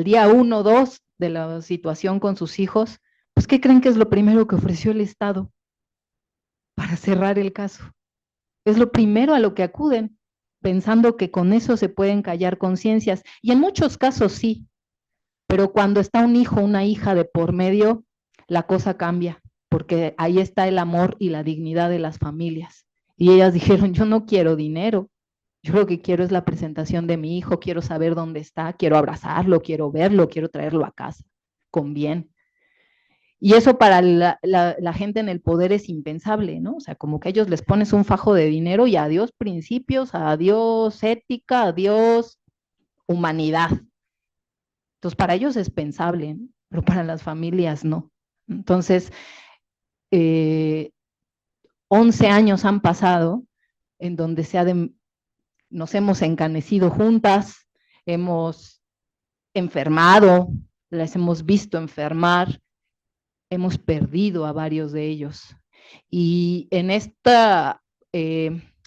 C: día 1 o 2 de la situación con sus hijos, pues ¿qué creen que es lo primero que ofreció el Estado para cerrar el caso? Es lo primero a lo que acuden, pensando que con eso se pueden callar conciencias. Y en muchos casos sí, pero cuando está un hijo, una hija de por medio, la cosa cambia, porque ahí está el amor y la dignidad de las familias. Y ellas dijeron, yo no quiero dinero, yo lo que quiero es la presentación de mi hijo, quiero saber dónde está, quiero abrazarlo, quiero verlo, quiero traerlo a casa, con bien. Y eso para la gente en el poder es impensable, ¿no? O sea, como que a ellos les pones un fajo de dinero y adiós principios, adiós ética, adiós humanidad. Entonces, para ellos es pensable, ¿no? Pero para las familias no. Entonces, 11 años han pasado en donde nos hemos encanecido juntas, hemos enfermado, las hemos visto enfermar, hemos perdido a varios de ellos. Y en esta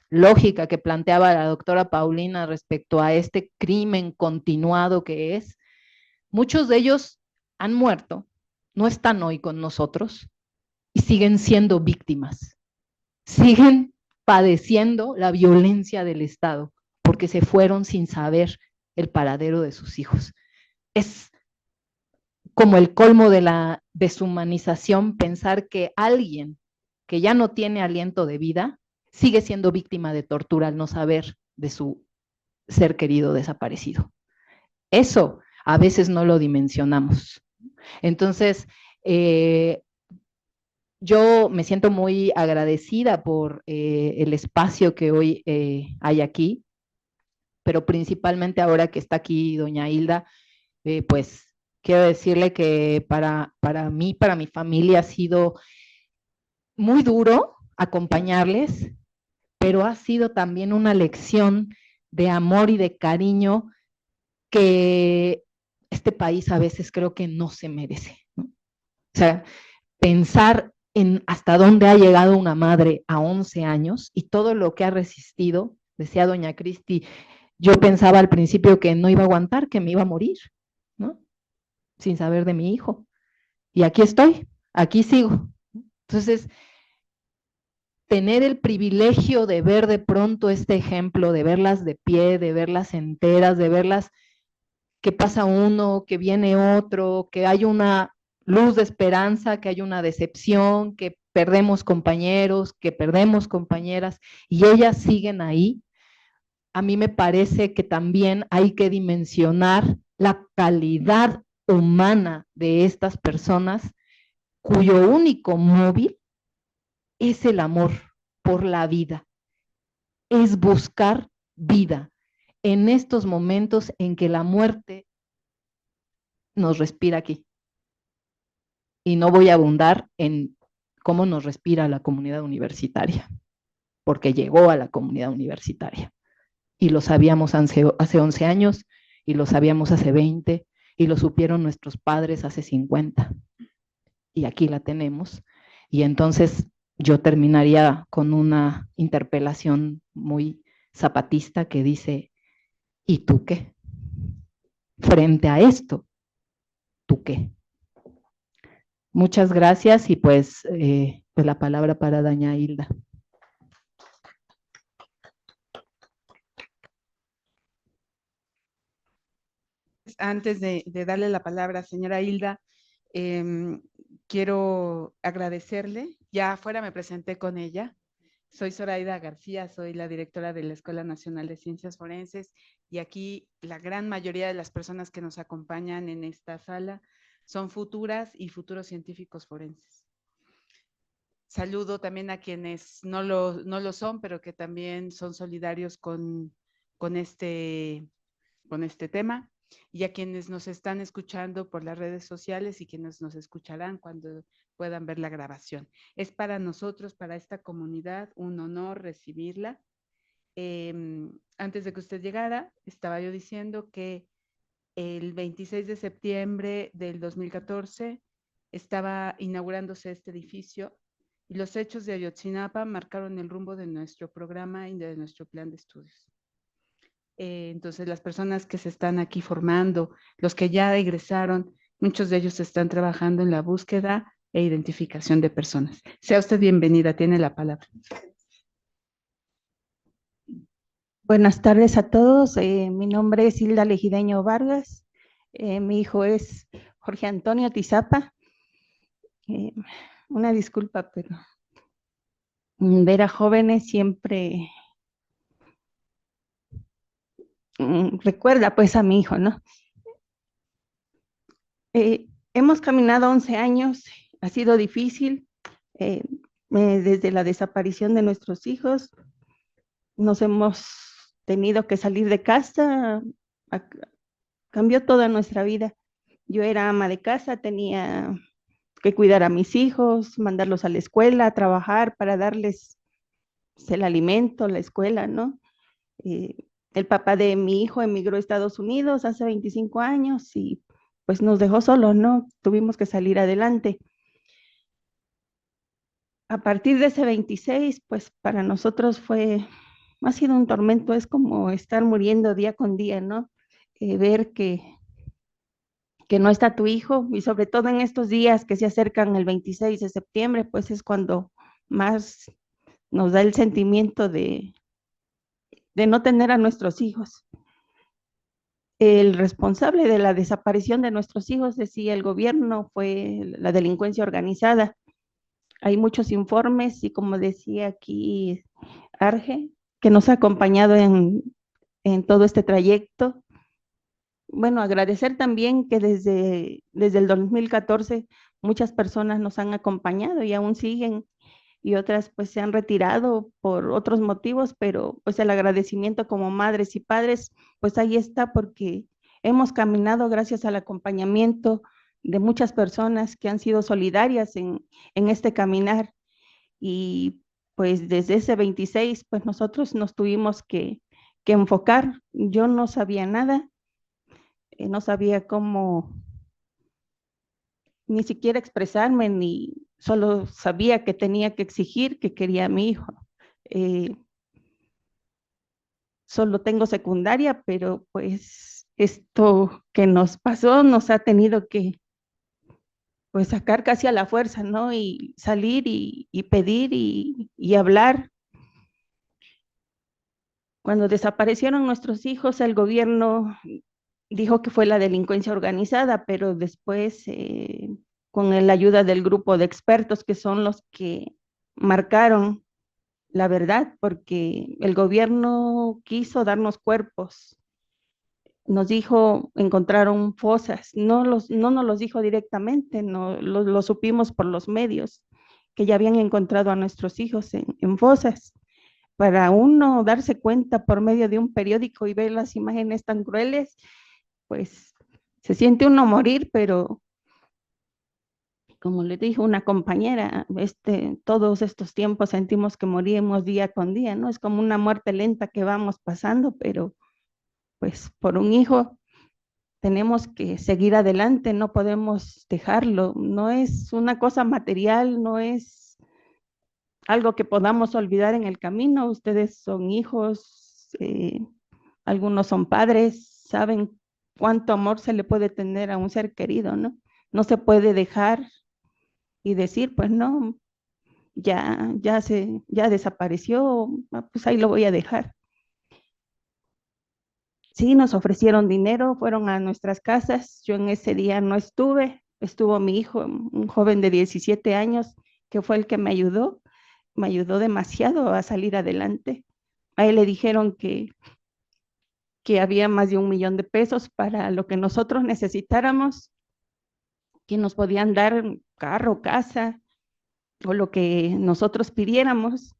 C: lógica que planteaba la doctora Paulina respecto a este crimen continuado que es, muchos de ellos han muerto, no están hoy con nosotros y siguen siendo víctimas, siguen padeciendo la violencia del Estado porque se fueron sin saber el paradero de sus hijos. Es como el colmo de la deshumanización pensar que alguien que ya no tiene aliento de vida sigue siendo víctima de tortura al no saber de su ser querido desaparecido. Eso a veces no lo dimensionamos. Entonces, yo me siento muy agradecida por el espacio que hoy hay aquí, pero principalmente ahora que está aquí doña Hilda, pues quiero decirle que para mí, para mi familia ha sido muy duro acompañarles, pero ha sido también una lección de amor y de cariño que este país a veces creo que no se merece, ¿no? O sea, pensar en hasta dónde ha llegado una madre a 11 años y todo lo que ha resistido, decía doña Cristi, yo pensaba al principio que no iba a aguantar, que me iba a morir, ¿no? Sin saber de mi hijo. Y aquí estoy, aquí sigo. Entonces, tener el privilegio de ver de pronto este ejemplo, de verlas de pie, de verlas enteras, de verlas que pasa uno, que viene otro, que hay una luz de esperanza, que hay una decepción, que perdemos compañeros, que perdemos compañeras, y ellas siguen ahí. A mí me parece que también hay que dimensionar la calidad humana de estas personas cuyo único móvil es el amor por la vida, es buscar vida en estos momentos en que la muerte nos respira aquí. Y no voy a abundar en cómo nos respira la comunidad universitaria, porque llegó a la comunidad universitaria. Y lo sabíamos hace 11 años, y lo sabíamos hace 20, y lo supieron nuestros padres hace 50. Y aquí la tenemos. Y entonces yo terminaría con una interpelación muy zapatista que dice, ¿Y tú qué? Frente a esto, ¿tú qué? Muchas gracias y pues la palabra para doña Hilda.
A: Antes de darle la palabra, señora Hilda, quiero agradecerle. Ya afuera me presenté con ella. Soy Zoraida García, soy la directora de la Escuela Nacional de Ciencias Forenses y aquí la gran mayoría de las personas que nos acompañan en esta sala son futuras y futuros científicos forenses. Saludo también a quienes no lo son, pero que también son solidarios con este tema y a quienes nos están escuchando por las redes sociales y quienes nos escucharán cuando puedan ver la grabación. Es para nosotros, para esta comunidad, un honor recibirla. Antes de que usted llegara, estaba yo diciendo que el 26 de septiembre del 2014 estaba inaugurándose este edificio y los hechos de Ayotzinapa marcaron el rumbo de nuestro programa y de nuestro plan de estudios. Entonces, las personas que se están aquí formando, los que ya egresaron, muchos de ellos están trabajando en la búsqueda e identificación de personas. Sea usted bienvenida, tiene la palabra.
D: Buenas tardes a todos. Mi nombre es Hilda Legideño Vargas. Mi hijo es Jorge Antonio Tizapa. Una disculpa, pero ver a jóvenes siempre recuerda pues a mi hijo, ¿no? Hemos caminado 11 años, ha sido difícil. Desde la desaparición de nuestros hijos, nos hemos tenido que salir de casa, cambió toda nuestra vida. Yo era ama de casa, tenía que cuidar a mis hijos, mandarlos a la escuela, a trabajar para darles el alimento, la escuela, ¿no? El papá de mi hijo emigró a Estados Unidos hace 25 años y pues nos dejó solos, ¿no? Tuvimos que salir adelante. A partir de ese 26, pues para nosotros ha sido un tormento, es como estar muriendo día con día, ¿no? Ver que no está tu hijo y sobre todo en estos días que se acercan el 26 de septiembre, pues es cuando más nos da el sentimiento de no tener a nuestros hijos. El responsable de la desaparición de nuestros hijos, decía el gobierno, fue la delincuencia organizada. Hay muchos informes y como decía aquí Arge, que nos ha acompañado en todo este trayecto. Bueno, agradecer también que desde el 2014 muchas personas nos han acompañado y aún siguen y otras pues se han retirado por otros motivos, pero pues el agradecimiento como madres y padres pues ahí está porque hemos caminado gracias al acompañamiento de muchas personas que han sido solidarias en este caminar y pues desde ese 26 pues nosotros nos tuvimos que enfocar. Yo no sabía nada, no sabía cómo ni siquiera expresarme, ni solo sabía que tenía que exigir que quería a mi hijo. Eh, Solo tengo secundaria, pero pues esto que nos pasó nos ha tenido que pues sacar casi a la fuerza, ¿no? Y salir y pedir y hablar. Cuando desaparecieron nuestros hijos, el gobierno dijo que fue la delincuencia organizada, pero después, con la ayuda del grupo de expertos que son los que marcaron la verdad, porque el gobierno quiso darnos cuerpos, nos dijo, encontraron fosas, no nos los dijo directamente, no lo supimos por los medios, que ya habían encontrado a nuestros hijos en fosas. Para uno darse cuenta por medio de un periódico y ver las imágenes tan crueles, pues se siente uno morir, pero como le dijo una compañera, todos estos tiempos sentimos que morimos día con día, ¿no? Es como una muerte lenta que vamos pasando, pero pues por un hijo tenemos que seguir adelante, no podemos dejarlo, no es una cosa material, no es algo que podamos olvidar en el camino, ustedes son hijos, algunos son padres, saben cuánto amor se le puede tener a un ser querido, ¿no? No se puede dejar y decir, pues no, ya desapareció, pues ahí lo voy a dejar. Sí, nos ofrecieron dinero, fueron a nuestras casas. Yo en ese día no estuve, estuvo mi hijo, un joven de 17 años, que fue el que me ayudó demasiado a salir adelante. A él le dijeron que había más de 1 millón de pesos para lo que nosotros necesitáramos, que nos podían dar carro, casa o lo que nosotros pidiéramos.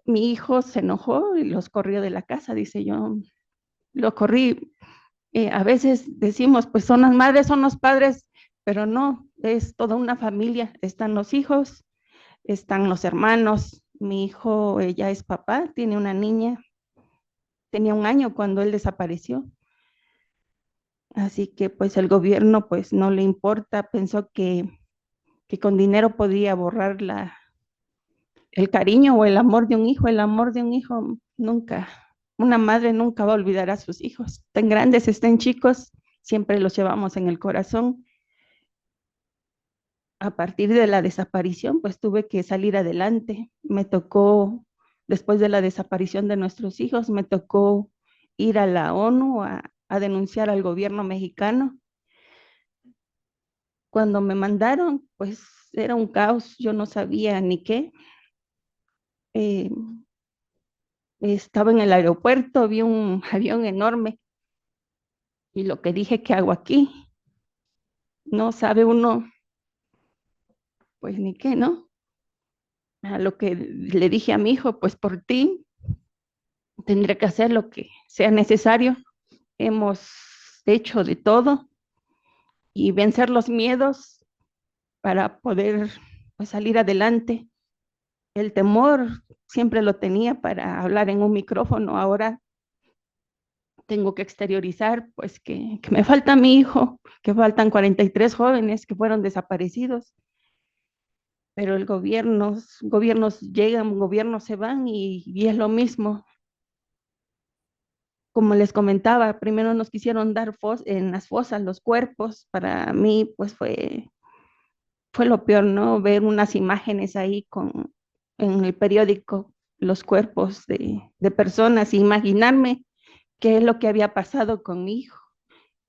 D: Mi hijo se enojó y los corrió de la casa, dice yo, lo corrí. A veces decimos, pues son las madres, son los padres, pero no, es toda una familia. Están los hijos, están los hermanos. Mi hijo ya es papá, tiene una niña, tenía 1 año cuando él desapareció. Así que pues el gobierno pues no le importa, pensó que con dinero podía borrar el cariño o el amor de un hijo. El amor de un hijo nunca, una madre nunca va a olvidar a sus hijos. Estén grandes, estén chicos, siempre los llevamos en el corazón. A partir de la desaparición, pues tuve que salir adelante. Me tocó, después de la desaparición de nuestros hijos, me tocó ir a la ONU a denunciar al gobierno mexicano. Cuando me mandaron, pues era un caos, yo no sabía ni qué. Eh, Estaba en el aeropuerto, vi un avión enorme y lo que dije, ¿qué hago aquí? No sabe uno, pues ni qué, ¿no? A lo que le dije a mi hijo, pues por ti tendré que hacer lo que sea necesario. Hemos hecho de todo y vencer los miedos para poder pues, salir adelante. El temor siempre lo tenía para hablar en un micrófono, ahora tengo que exteriorizar pues que me falta mi hijo, que faltan 43 jóvenes que fueron desaparecidos, pero gobiernos llegan, gobiernos se van y es lo mismo. Como les comentaba, primero nos quisieron dar en las fosas los cuerpos. Para mí, pues fue lo peor, ¿no? Ver unas imágenes ahí en el periódico, los cuerpos de personas, e imaginarme qué es lo que había pasado con mi hijo.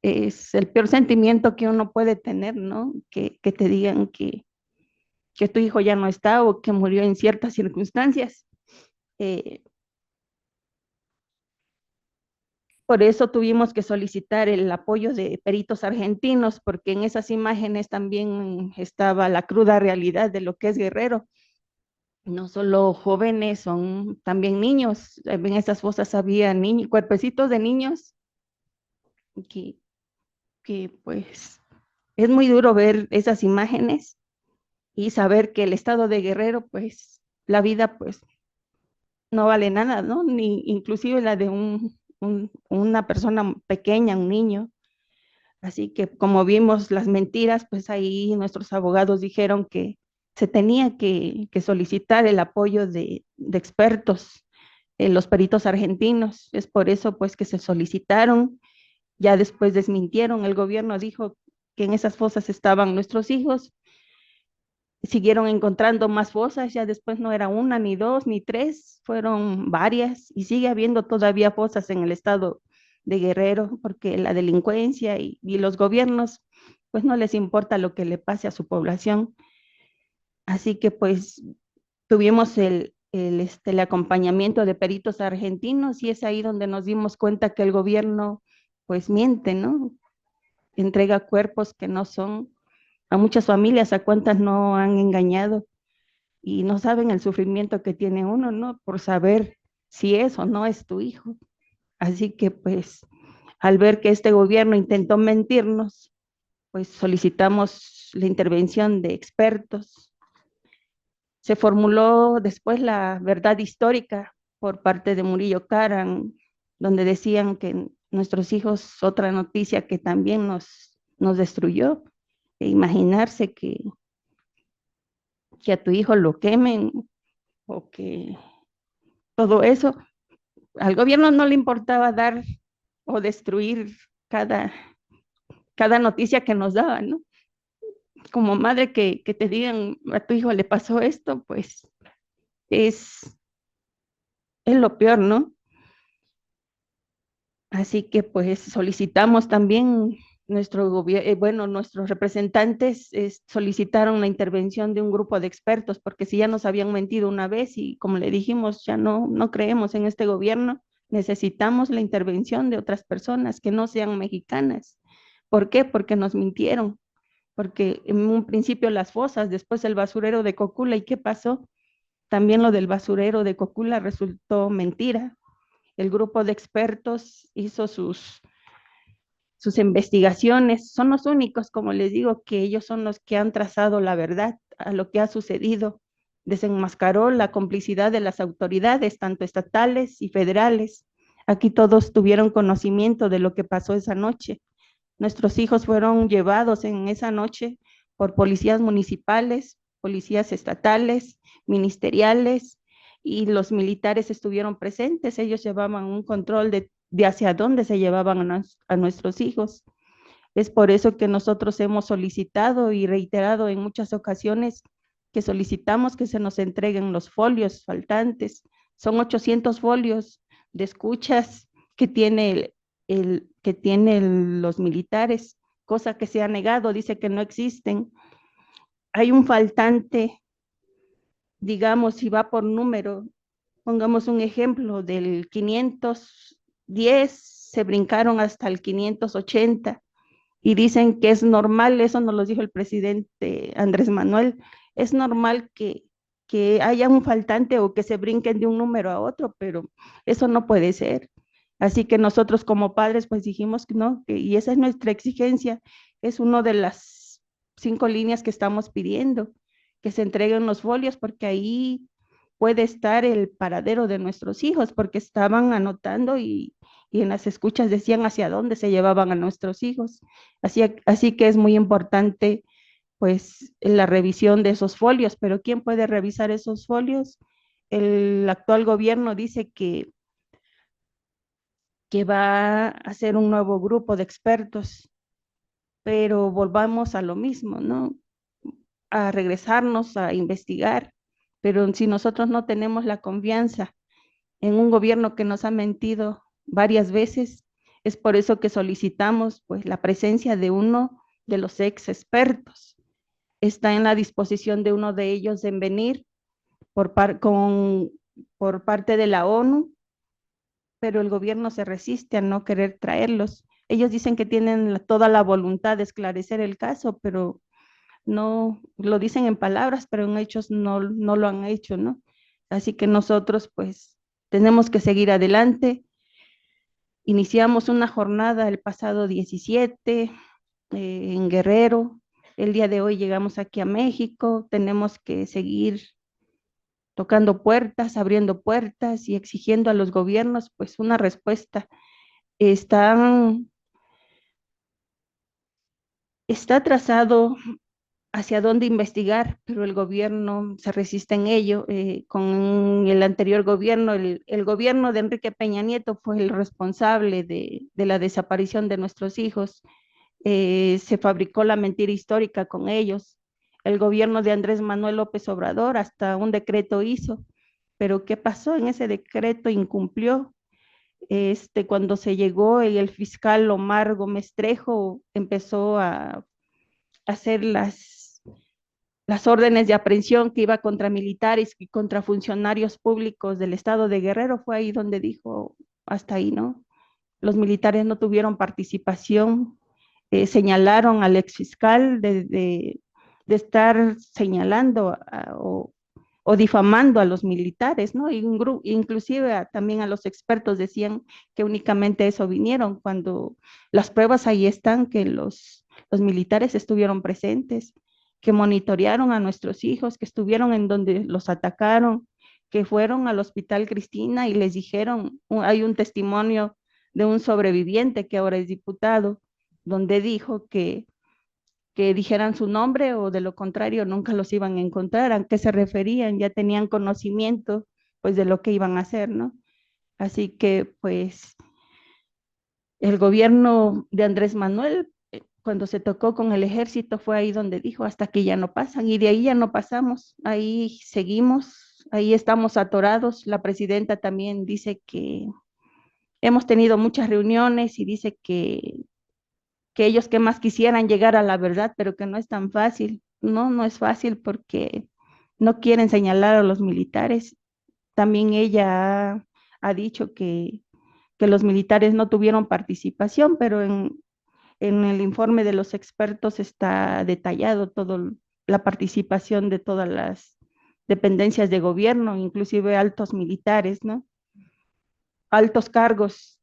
D: Es el peor sentimiento que uno puede tener, ¿no? Que te digan que tu hijo ya no está o que murió en ciertas circunstancias. Eh, Por eso tuvimos que solicitar el apoyo de peritos argentinos, porque en esas imágenes también estaba la cruda realidad de lo que es Guerrero. No solo jóvenes, son también niños. En esas fosas había niños, cuerpecitos de niños, que, que pues es muy duro ver esas imágenes y saber que el estado de Guerrero, pues la vida pues no vale nada, ¿no? Ni inclusive la de una persona pequeña, un niño. Así que como vimos las mentiras, pues ahí nuestros abogados dijeron que se tenía que solicitar el apoyo de expertos, los peritos argentinos. Es por eso pues que se solicitaron, ya después desmintieron, el gobierno dijo que en esas fosas estaban nuestros hijos, siguieron encontrando más fosas, ya después no era una, ni dos, ni tres, fueron varias y sigue habiendo todavía fosas en el estado de Guerrero, porque la delincuencia y los gobiernos, pues no les importa lo que le pase a su población. Así que pues tuvimos el acompañamiento de peritos argentinos y es ahí donde nos dimos cuenta que el gobierno pues miente, ¿no? Entrega cuerpos que no son, a muchas familias, a cuántas no han engañado y no saben el sufrimiento que tiene uno, ¿no? Por saber si es o no es tu hijo. Así que pues al ver que este gobierno intentó mentirnos, pues solicitamos la intervención de expertos. Se formuló después la verdad histórica por parte de Murillo Karam, donde decían que nuestros hijos, otra noticia que también nos destruyó, e imaginarse que a tu hijo lo quemen o que todo eso, al gobierno no le importaba dar o destruir cada, cada noticia que nos daban, ¿no? Como madre que te digan a tu hijo le pasó esto, pues es, es lo peor, ¿no? Así que pues solicitamos también nuestro gobierno, bueno, nuestros representantes solicitaron la intervención de un grupo de expertos, porque si ya nos habían mentido una vez y como le dijimos, ya no creemos en este gobierno, necesitamos la intervención de otras personas que no sean mexicanas. ¿Por qué? Porque nos mintieron, porque en un principio las fosas, después el basurero de Cocula, ¿y qué pasó? También lo del basurero de Cocula resultó mentira. El grupo de expertos hizo sus investigaciones, son los únicos, como les digo, que ellos son los que han trazado la verdad a lo que ha sucedido. Desenmascaró la complicidad de las autoridades, tanto estatales y federales. Aquí todos tuvieron conocimiento de lo que pasó esa noche. Nuestros hijos fueron llevados en esa noche por policías municipales, policías estatales, ministeriales, y los militares estuvieron presentes. Ellos llevaban un control de hacia dónde se llevaban a nuestros hijos. Es por eso que nosotros hemos solicitado y reiterado en muchas ocasiones que solicitamos que se nos entreguen los folios faltantes. Son 800 folios de escuchas que tiene que tienen los militares, cosa que se ha negado, dice que no existen. Hay un faltante, digamos, si va por número, pongamos un ejemplo, del 510 se brincaron hasta el 580 y dicen que es normal, eso nos lo dijo el presidente Andrés Manuel, es normal que haya un faltante o que se brinquen de un número a otro, pero eso no puede ser. Así que nosotros como padres pues dijimos que no, y esa es nuestra exigencia, es una de las 5 líneas que estamos pidiendo, que se entreguen los folios porque ahí puede estar el paradero de nuestros hijos, porque estaban anotando y en las escuchas decían hacia dónde se llevaban a nuestros hijos. Así que es muy importante pues la revisión de esos folios, pero ¿quién puede revisar esos folios? El actual gobierno dice que va a hacer un nuevo grupo de expertos, pero volvamos a lo mismo, ¿no? A regresarnos a investigar, pero si nosotros no tenemos la confianza en un gobierno que nos ha mentido varias veces, es por eso que solicitamos pues la presencia de uno de los ex expertos. Está en la disposición de uno de ellos en venir por parte de la ONU, pero el gobierno se resiste a no querer traerlos. Ellos dicen que tienen toda la voluntad de esclarecer el caso, pero no lo dicen en palabras, pero en hechos no lo han hecho, ¿no? Así que nosotros pues tenemos que seguir adelante. Iniciamos una jornada el pasado 17 en Guerrero. El día de hoy llegamos aquí a México. Tenemos que seguir tocando puertas, abriendo puertas y exigiendo a los gobiernos pues una respuesta. Están, está trazado hacia dónde investigar, pero el gobierno se resiste en ello. Con el anterior gobierno, el gobierno de Enrique Peña Nieto fue el responsable de la desaparición de nuestros hijos. Se fabricó la mentira histórica con ellos. El gobierno de Andrés Manuel López Obrador hasta un decreto hizo, pero ¿qué pasó? En ese decreto incumplió. Cuando se llegó el fiscal Omar Gómez Trejo empezó a hacer las órdenes de aprehensión que iba contra militares y contra funcionarios públicos del estado de Guerrero, fue ahí donde dijo, hasta ahí, ¿no? Los militares no tuvieron participación, señalaron al exfiscal de estar señalando o difamando a los militares, ¿no? Inclusive también a los expertos decían que únicamente eso vinieron, cuando las pruebas ahí están, que los militares estuvieron presentes, que monitorearon a nuestros hijos, que estuvieron en donde los atacaron, que fueron al Hospital Cristina y les dijeron, hay un testimonio de un sobreviviente que ahora es diputado, donde dijo que dijeran su nombre o de lo contrario nunca los iban a encontrar, a qué se referían, ya tenían conocimiento pues de lo que iban a hacer, ¿no? Así que pues el gobierno de Andrés Manuel, cuando se tocó con el ejército, fue ahí donde dijo, hasta aquí ya no pasan, y de ahí ya no pasamos, ahí seguimos, ahí estamos atorados. La presidenta también dice que hemos tenido muchas reuniones y dice que ellos que más quisieran llegar a la verdad, pero que no es tan fácil. No, no es fácil porque no quieren señalar a los militares. También ella ha dicho que los militares no tuvieron participación, pero en el informe de los expertos está detallado toda la participación de todas las dependencias de gobierno, inclusive altos militares, ¿no? Altos cargos,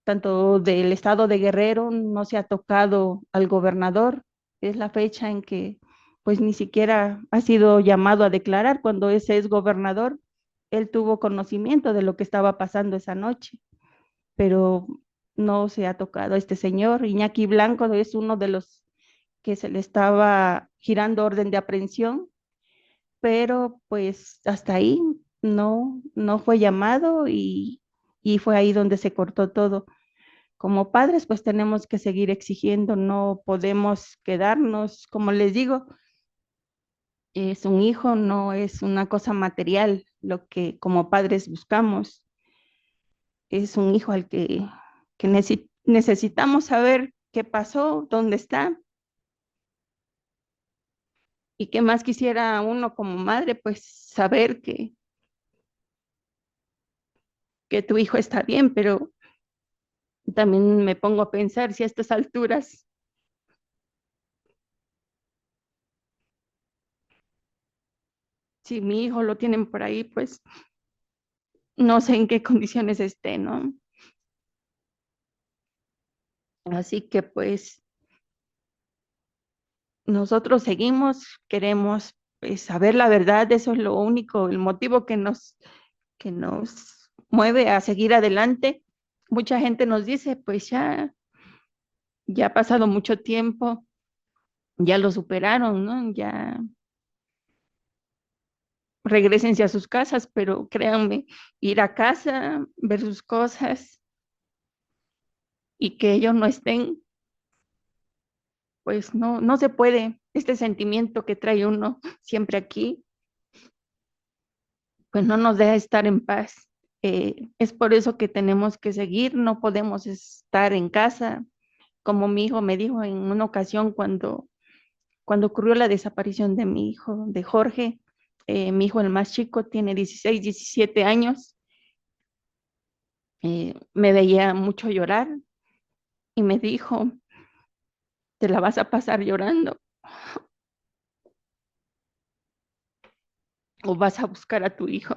D: tanto del estado de Guerrero, no se ha tocado al gobernador. Es la fecha en que pues ni siquiera ha sido llamado a declarar. Cuando ese es gobernador, él tuvo conocimiento de lo que estaba pasando esa noche, pero no se ha tocado a este señor. Iñaki Blanco es uno de los que se le estaba girando orden de aprehensión, pero pues hasta ahí no fue llamado y fue ahí donde se cortó todo. Como padres, pues tenemos que seguir exigiendo, no podemos quedarnos, como les digo, es un hijo, no es una cosa material lo que como padres buscamos, es un hijo al que necesitamos saber qué pasó, dónde está y qué más quisiera uno como madre, pues saber que tu hijo está bien, pero también me pongo a pensar si a estas alturas, si mi hijo lo tienen por ahí, pues no sé en qué condiciones esté, ¿no? Así que pues nosotros seguimos, queremos pues, saber la verdad, eso es lo único, el motivo que nos mueve a seguir adelante. Mucha gente nos dice, pues ya ha pasado mucho tiempo, ya lo superaron, ¿no? Ya regresense a sus casas, pero créanme, ir a casa, ver sus cosas y que ellos no estén, pues no se puede. Este sentimiento que trae uno siempre aquí, pues no nos deja estar en paz. Es por eso que tenemos que seguir, no podemos estar en casa, como mi hijo me dijo en una ocasión cuando ocurrió la desaparición de mi hijo, de Jorge. Mi hijo, el más chico, tiene 16, 17 años. Me veía mucho llorar y me dijo, te la vas a pasar llorando o vas a buscar a tu hijo.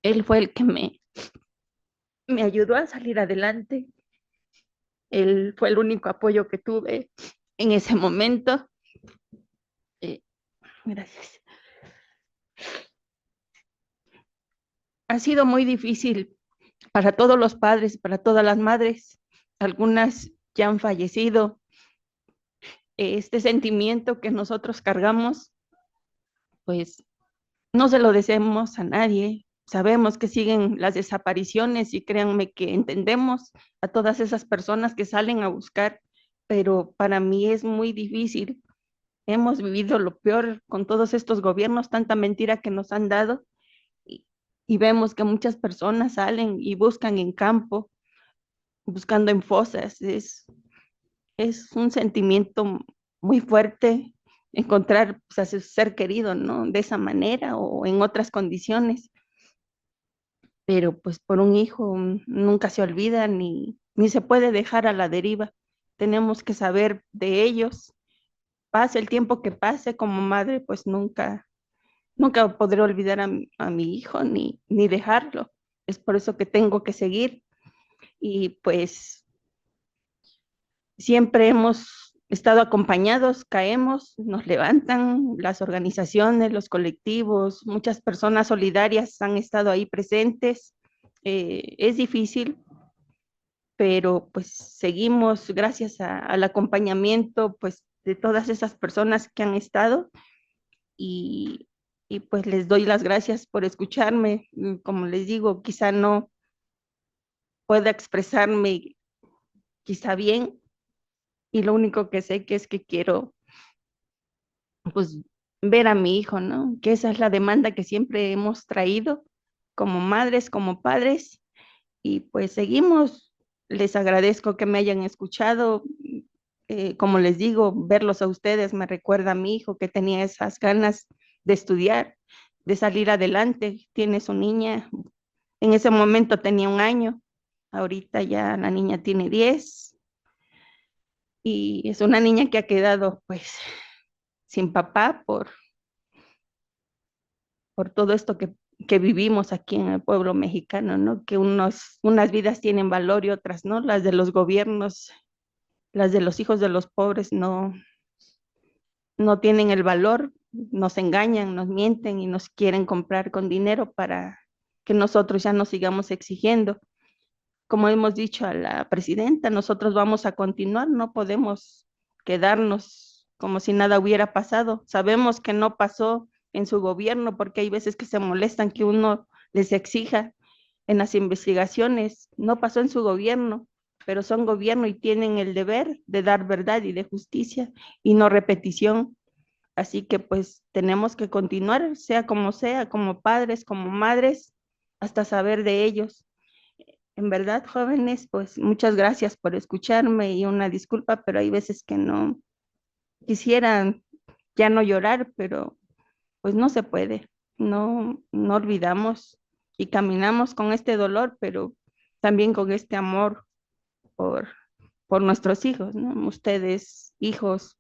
D: Él fue el que me ayudó a salir adelante. Él fue el único apoyo que tuve en ese momento. Eh, gracias. Ha sido muy difícil para todos los padres, para todas las madres. Algunas ya han fallecido. Este sentimiento que nosotros cargamos, pues no se lo deseamos a nadie. Sabemos que siguen las desapariciones y créanme que entendemos a todas esas personas que salen a buscar, pero para mí es muy difícil. Hemos vivido lo peor con todos estos gobiernos, tanta mentira que nos han dado y, y vemos que muchas personas salen y buscan en campo, buscando en fosas. Es un sentimiento muy fuerte encontrar pues, a su ser querido, ¿no? De esa manera o en otras condiciones. Pero pues por un hijo nunca se olvida ni se puede dejar a la deriva. Tenemos que saber de ellos. Pase el tiempo que pase como madre, pues nunca podré olvidar a mi hijo ni dejarlo. Es por eso que tengo que seguir. Y pues siempre hemos estado acompañados, caemos, nos levantan las organizaciones, los colectivos, muchas personas solidarias han estado ahí presentes. Es difícil, pero pues seguimos gracias al acompañamiento, pues de todas esas personas que han estado y, y pues les doy las gracias por escucharme. Como les digo, quizá no pueda expresarme quizá bien y lo único que sé que es que quiero pues ver a mi hijo, ¿no? Que esa es la demanda que siempre hemos traído como madres, como padres y pues seguimos. Les agradezco que me hayan escuchado. Como les digo, verlos a ustedes me recuerda a mi hijo que tenía esas ganas de estudiar, de salir adelante. Tiene su niña, en ese momento tenía 1 año, ahorita ya la niña tiene 10 y es una niña que ha quedado pues sin papá por todo esto que vivimos aquí en el pueblo mexicano, ¿no? Que unas vidas tienen valor y otras no, las de los gobiernos, las de los hijos de los pobres no tienen el valor, nos engañan, nos mienten y nos quieren comprar con dinero para que nosotros ya no sigamos exigiendo. Como hemos dicho a la presidenta, nosotros vamos a continuar, no podemos quedarnos como si nada hubiera pasado. Sabemos que no pasó en su gobierno porque hay veces que se molestan que uno les exija en las investigaciones. No pasó en su gobierno, pero son gobierno y tienen el deber de dar verdad y de justicia y no repetición. Así que pues tenemos que continuar, sea, como padres, como madres, hasta saber de ellos. En verdad, jóvenes, pues muchas gracias por escucharme y una disculpa, pero hay veces que no quisieran ya no llorar, pero pues no se puede. No olvidamos y caminamos con este dolor, pero también con este amor por, por nuestros hijos, ¿no? Ustedes, hijos,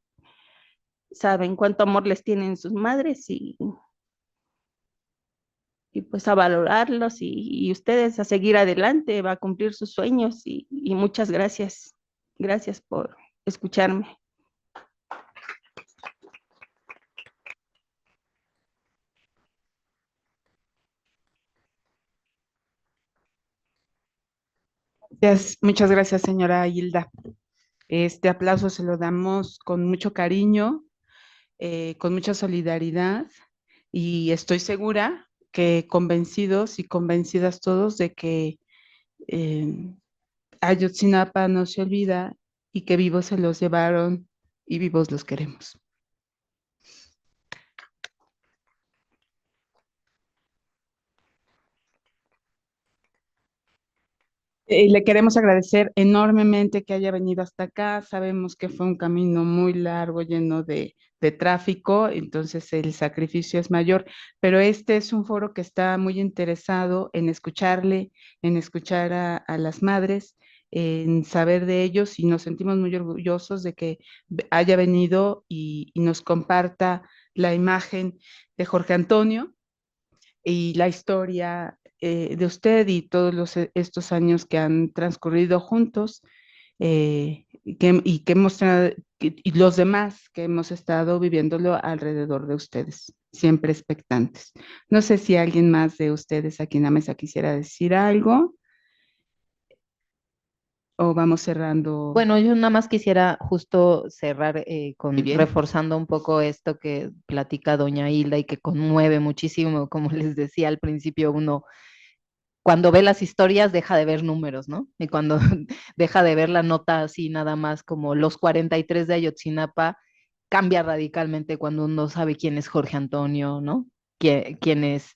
D: saben cuánto amor les tienen sus madres y pues a valorarlos y ustedes a seguir adelante, va a cumplir sus sueños y muchas gracias. Gracias por escucharme.
A: Muchas gracias, señora Hilda. Este aplauso se lo damos con mucho cariño, con mucha solidaridad y estoy segura que convencidos y convencidas todos de que eh, Ayotzinapa no se olvida y que vivos se los llevaron y vivos los queremos. Le queremos agradecer enormemente que haya venido hasta acá. Sabemos que fue un camino muy largo, lleno de tráfico, entonces el sacrificio es mayor, pero este es un foro que está muy interesado en escucharle, en escuchar a las madres, en saber de ellos y nos sentimos muy orgullosos de que haya venido y nos comparta la imagen de Jorge Antonio y la historia de usted y todos estos años que han transcurrido juntos y que hemos y los demás que hemos estado viviéndolo alrededor de ustedes, siempre expectantes. No sé si alguien más de ustedes aquí en la mesa quisiera decir algo o vamos cerrando.
C: Bueno, yo nada más quisiera justo cerrar
A: Muy bien.
C: reforzando un poco esto que platica doña Hilda y que conmueve muchísimo, como les decía al principio, uno cuando ve las historias deja de ver números, ¿no? Y cuando deja de ver la nota así nada más como los 43 de Ayotzinapa, cambia radicalmente cuando uno sabe quién es Jorge Antonio, ¿no? Quién es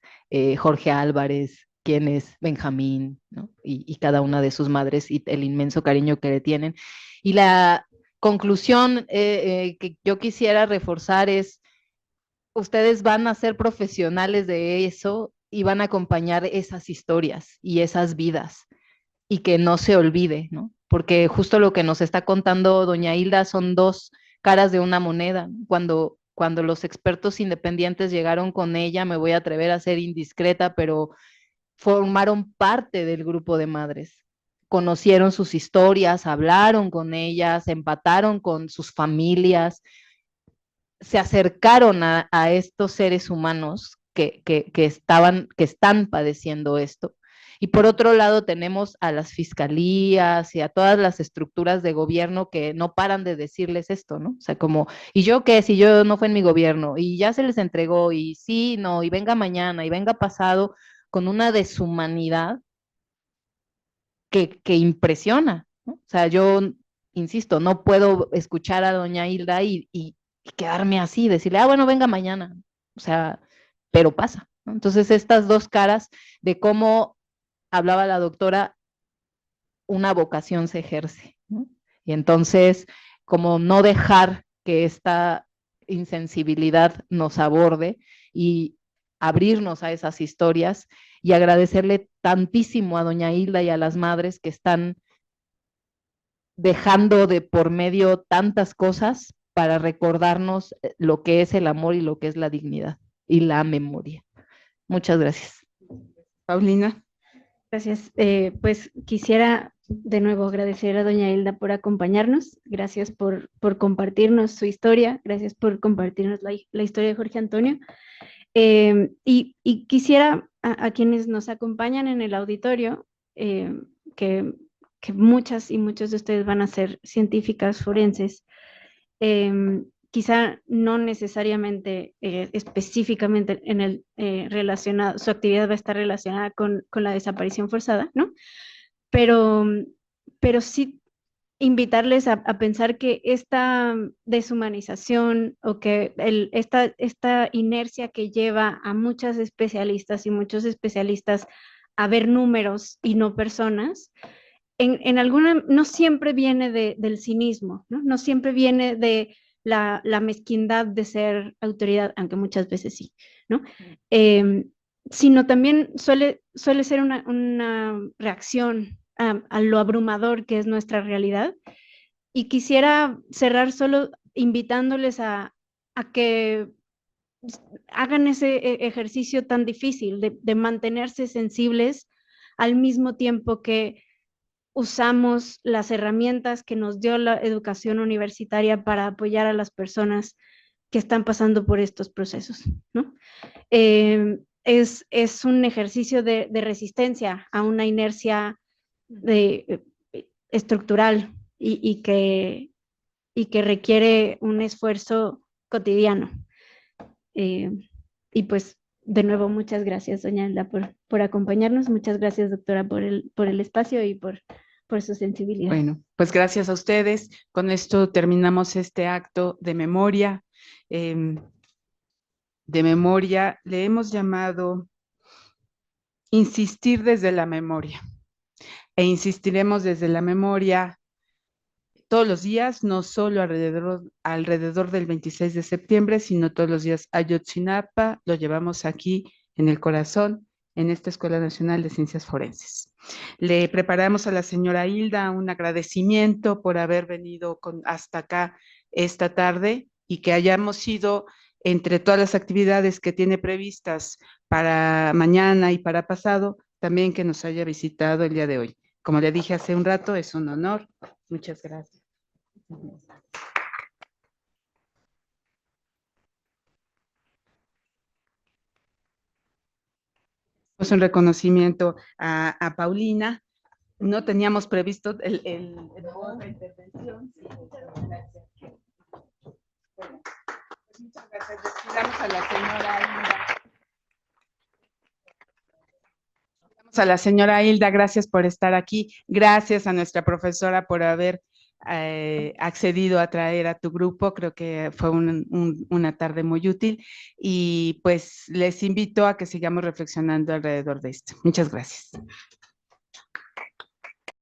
C: Jorge Álvarez, quién es Benjamín, ¿no? Y cada una de sus madres y el inmenso cariño que le tienen. Y la conclusión que yo quisiera reforzar es, ustedes van a ser profesionales de eso y van a acompañar esas historias y esas vidas y que no se olvide, ¿no? Porque justo lo que nos está contando doña Hilda son dos caras de una moneda. Cuando los expertos independientes llegaron con ella, me voy a atrever a ser indiscreta, pero formaron parte del grupo de madres. Conocieron sus historias, hablaron con ellas, empataron con sus familias, se acercaron a estos seres humanos que están padeciendo esto Y por otro lado tenemos a las fiscalías y a todas las estructuras de gobierno que no paran de decirles esto, ¿no? O sea, como, ¿y yo qué? Si yo no fue en mi gobierno, y ya se les entregó, y sí, no, y venga mañana, y venga pasado, con una deshumanidad que impresiona, ¿no? O sea, yo, insisto, no puedo escuchar a doña Hilda y quedarme así, decirle, bueno, venga mañana. O sea, pero pasa, ¿no? Entonces, estas dos caras de cómo hablaba la doctora, una vocación se ejerce, ¿no? Y entonces, como no dejar que esta insensibilidad nos aborde y abrirnos a esas historias y agradecerle tantísimo a doña Hilda y a las madres que están dejando de por medio tantas cosas para recordarnos lo que es el amor y lo que es la dignidad y la memoria. Muchas gracias.
A: Paulina.
B: Gracias. Pues quisiera de nuevo agradecer a doña Hilda por acompañarnos. Gracias por compartirnos su historia. Gracias por compartirnos la historia de Jorge Antonio. Y quisiera a quienes nos acompañan en el auditorio, que muchas y muchos de ustedes van a ser científicas forenses, quizá no necesariamente específicamente en el relacionado, su actividad va a estar relacionada con la desaparición forzada, ¿no? Pero sí invitarles a pensar que esta deshumanización o que esta inercia que lleva a muchas especialistas y muchos especialistas a ver números y no personas, en alguna, no siempre viene del cinismo, ¿no? No siempre viene de la mezquindad de ser autoridad, aunque muchas veces sí, ¿no? Sino también suele ser una reacción a lo abrumador que es nuestra realidad. Y quisiera cerrar solo invitándoles a que hagan ese ejercicio tan difícil de mantenerse sensibles al mismo tiempo que usamos las herramientas que nos dio la educación universitaria para apoyar a las personas que están pasando por estos procesos, ¿no? Es un ejercicio de resistencia a una inercia estructural y que requiere un esfuerzo cotidiano. Y pues, de nuevo, muchas gracias, doña Hilda, por acompañarnos. Muchas gracias, doctora, por el espacio y por su sensibilidad.
A: Bueno, pues gracias a ustedes. Con esto terminamos este acto de memoria. Le hemos llamado Insistir desde la memoria. E insistiremos desde la memoria todos los días, no solo alrededor del 26 de septiembre, sino todos los días. Ayotzinapa lo llevamos aquí en el corazón, en esta Escuela Nacional de Ciencias Forenses. Le preparamos a la señora Hilda un agradecimiento por haber venido hasta acá esta tarde y que hayamos sido, entre todas las actividades que tiene previstas para mañana y para pasado, también que nos haya visitado el día de hoy. Como le dije hace un rato, es un honor. Muchas gracias. Pues un reconocimiento a Paulina. No teníamos previsto el modo de intervención. Sí, bueno, pues muchas gracias. Despidamos a la señora Hilda. A la señora Hilda, gracias por estar aquí. Gracias a nuestra profesora por haber accedido a traer a tu grupo. Creo que fue una tarde muy útil y pues les invito a que sigamos reflexionando alrededor de esto. Muchas gracias.